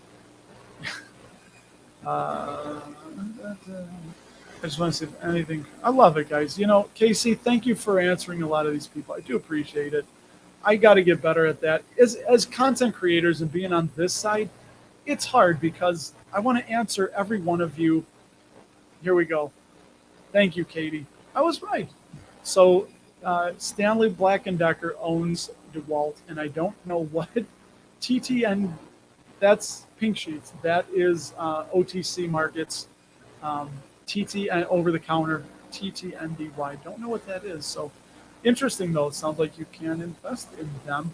I just want to see if anything. I love it, guys. You know, Casey, thank you for answering a lot of these people. I do appreciate it. I got to get better at that. As content creators and being on this side, it's hard because I want to answer every one of you. Here we go. Thank you, Katie. I was right. So Stanley Black & Decker owns DeWalt, and I don't know what TTN, that's Pink Sheets. That is OTC markets, TTN over-the-counter, TTNDY. Don't know what that is. So interesting, though. It sounds like you can invest in them.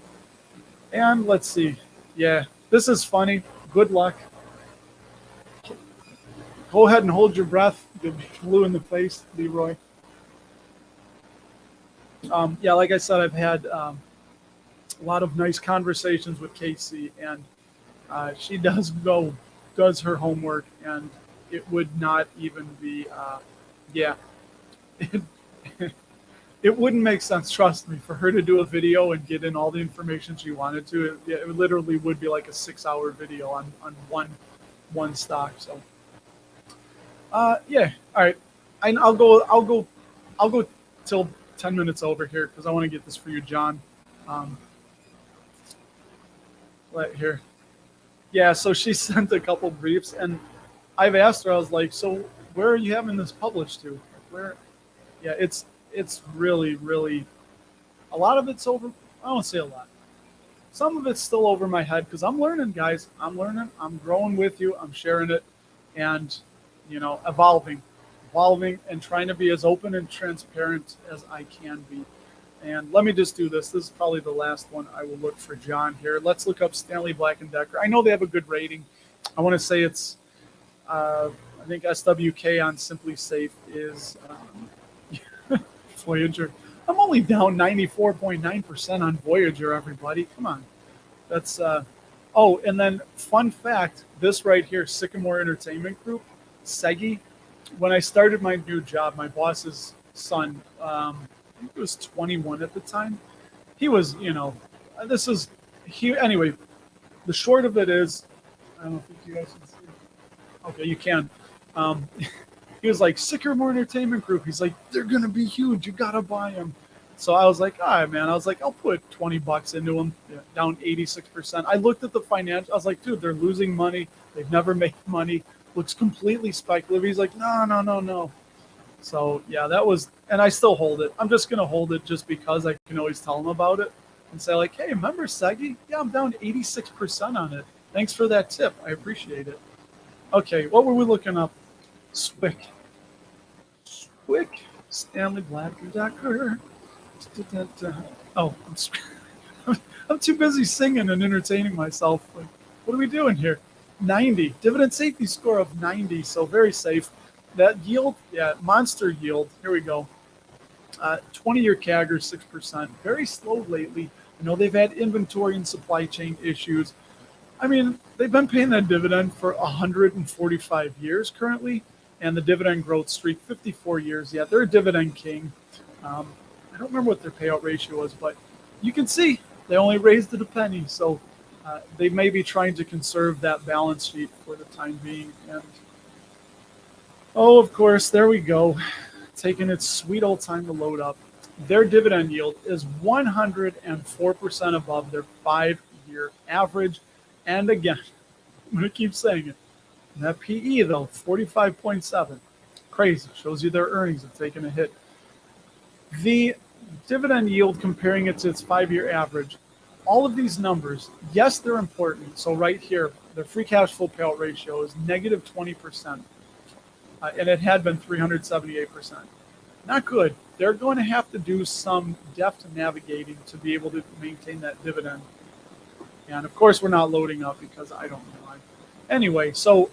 And let's see. Yeah, this is funny. Good luck. Go ahead and hold your breath. You'll be blue in the face, Leroy. Like I said, I've had a lot of nice conversations with Casey, and she does her homework, and it would not even be, it wouldn't make sense, trust me, for her to do a video and get in all the information she wanted to. It literally would be like a 6-hour video on one stock. So, all right, I'll go till 10 minutes over here because I want to get this for you, John. Right here. Yeah, so she sent a couple briefs, and I've asked her, I was like, so where are you having this published to? Where? Yeah, it's really, really, a lot of it's over, I won't say a lot. Some of it's still over my head because I'm learning, guys. I'm learning. I'm growing with you. I'm sharing it and, evolving and trying to be as open and transparent as I can be. And let me just do this. This is probably the last one I will look for John here. Let's look up Stanley Black & Decker. I know they have a good rating. I want to say it's, I think SWK on Simply Safe is Voyager. I'm only down 94.9% on Voyager, everybody. Come on. That's, and then fun fact, this right here, Sycamore Entertainment Group, Segi. When I started my new job, my boss's son, I think he was 21 at the time. He was, anyway, the short of it is, I don't think you guys can see it. Okay, you can. He was like, Sycamore Entertainment Group. He's like, they're going to be huge. You got to buy them. So I was like, all right, man. I was like, I'll put $20 into them, down 86%. I looked at the financial. I was like, dude, they're losing money. They've never made money. Looks completely speculative. He's like, no. So, yeah, that was, and I still hold it. I'm just going to hold it just because I can always tell him about it. and say like, hey, remember Segi? Yeah, I'm down 86% on it. Thanks for that tip. I appreciate it. Okay, what were we looking up? Swick. Stanley Black & Decker. Oh, I'm too busy singing and entertaining myself. Like, what are we doing here? 90. Dividend safety score of 90, so very safe. That yield, yeah, monster yield. Here we go. 20-year CAGR, 6%. Very slow lately. I know they've had inventory and supply chain issues. I mean, they've been paying that dividend for 145 years currently, and the dividend growth streak, 54 years. Yeah, they're a dividend king. I don't remember what their payout ratio was, but you can see they only raised it a penny. So they may be trying to conserve that balance sheet for the time being. And oh, of course, there we go. Taking its sweet old time to load up. Their dividend yield is 104% above their 5-year average. And again, I'm going to keep saying it. That PE, though, 45.7. Crazy. Shows you their earnings have taken a hit. The dividend yield, comparing it to its 5-year average, all of these numbers, yes, they're important. So right here, their free cash flow payout ratio is negative 20%. And it had been 378%. Not good. They're going to have to do some deft navigating to be able to maintain that dividend. And of course, we're not loading up because I don't know. Anyway, so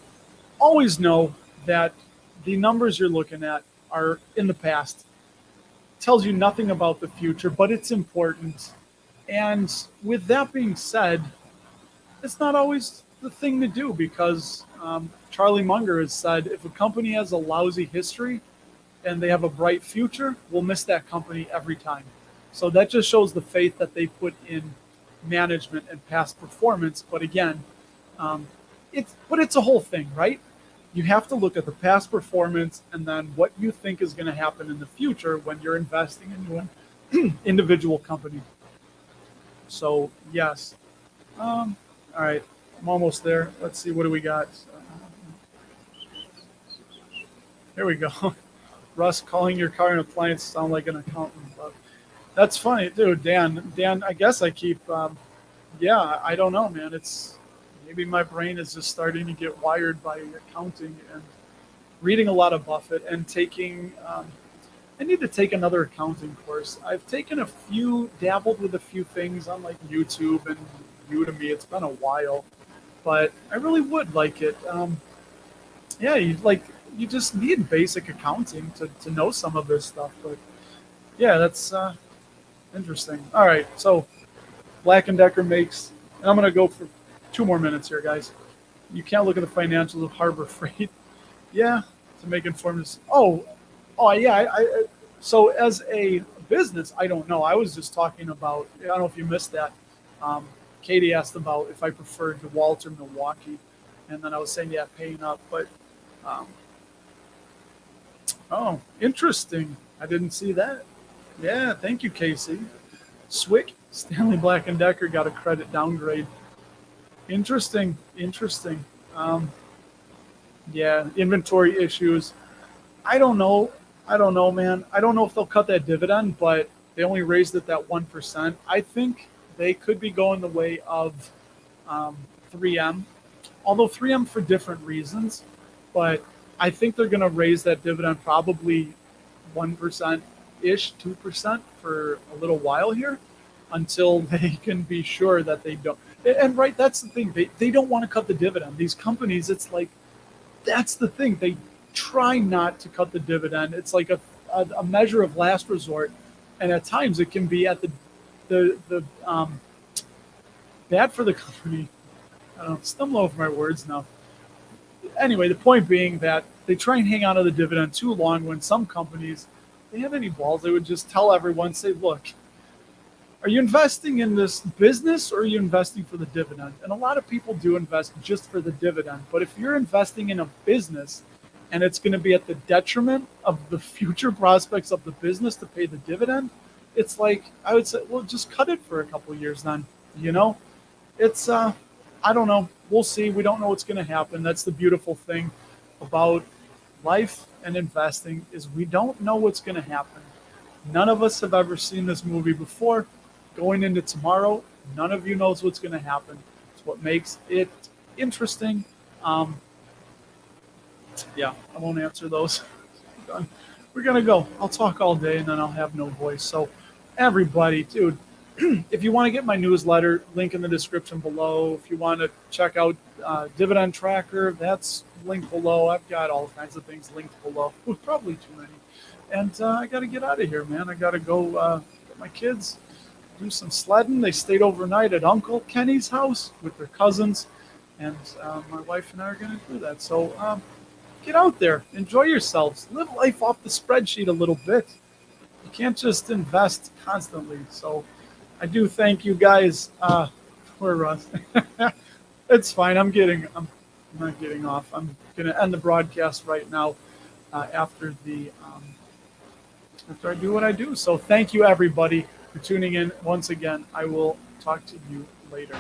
always know that the numbers you're looking at are in the past. Tells you nothing about the future, but it's important. And with that being said, it's not always the thing to do because Charlie Munger has said if a company has a lousy history and they have a bright future, we'll miss that company every time. So that just shows the faith that they put in management and past performance. But again, it's a whole thing, right? You have to look at the past performance and then what you think is going to happen in the future when you're investing into an individual company. So yes. All right, I'm almost there. Let's see, what do we got? Here we go. Russ, calling your car an appliance sound like an accountant. But that's funny, dude. Dan, I guess I keep, I don't know, man. It's maybe my brain is just starting to get wired by accounting and reading a lot of Buffett and taking, I need to take another accounting course. I've taken dabbled with a few things on like YouTube and Udemy. It's been a while, but I really would like it. You just need basic accounting to know some of this stuff. But yeah, that's interesting. All right, so Black & Decker makes, and I'm going to go for 2 more minutes here, guys. You can't look at the financials of Harbor Freight. Yeah, to make informed. So as a business, I don't know. I was just talking about, I don't know if you missed that. Katie asked about if I preferred DeWalt or Milwaukee. And then I was saying, yeah, paying up. But, interesting. I didn't see that. Yeah, thank you, Casey. Swick, Stanley Black & Decker got a credit downgrade. Interesting. Inventory issues. I don't know, man. I don't know if they'll cut that dividend, but they only raised it that 1%. I think they could be going the way of 3M, although 3M for different reasons. But I think they're going to raise that dividend probably 1%-ish, 2% for a little while here until they can be sure that they don't. And right, that's the thing. They don't want to cut the dividend. These companies, it's like, that's the thing. They try not to cut the dividend. It's like a measure of last resort. And at times it can be at the bad for the company. I don't know, stumble over my words now. Anyway, the point being that they try and hang on to the dividend too long when some companies, they have any balls, they would just tell everyone, say, look, are you investing in this business or are you investing for the dividend? And a lot of people do invest just for the dividend. But if you're investing in a business and it's going to be at the detriment of the future prospects of the business to pay the dividend, it's like, I would say, well, just cut it for a couple of years then. It's, I don't know. We'll see. We don't know what's going to happen. That's the beautiful thing about life and investing is we don't know what's going to happen. None of us have ever seen this movie before. going into tomorrow, none of you knows what's going to happen. It's what makes it interesting. Yeah, I won't answer those. Done. We're going to go. I'll talk all day and then I'll have no voice. So everybody, dude, if you want to get my newsletter, link in the description below. If you want to check out Dividend Tracker, that's linked below. I've got all kinds of things linked below. Probably too many. And I got to get out of here, man. I got to go get my kids, do some sledding. They stayed overnight at Uncle Kenny's house with their cousins. And my wife and I are going to do that. So get out there. Enjoy yourselves. Live life off the spreadsheet a little bit. You can't just invest constantly. So I do thank you guys. Poor Russ. It's fine. I'm not getting off. I'm going to end the broadcast right now after I do what I do. So thank you, everybody, for tuning in once again. I will talk to you later.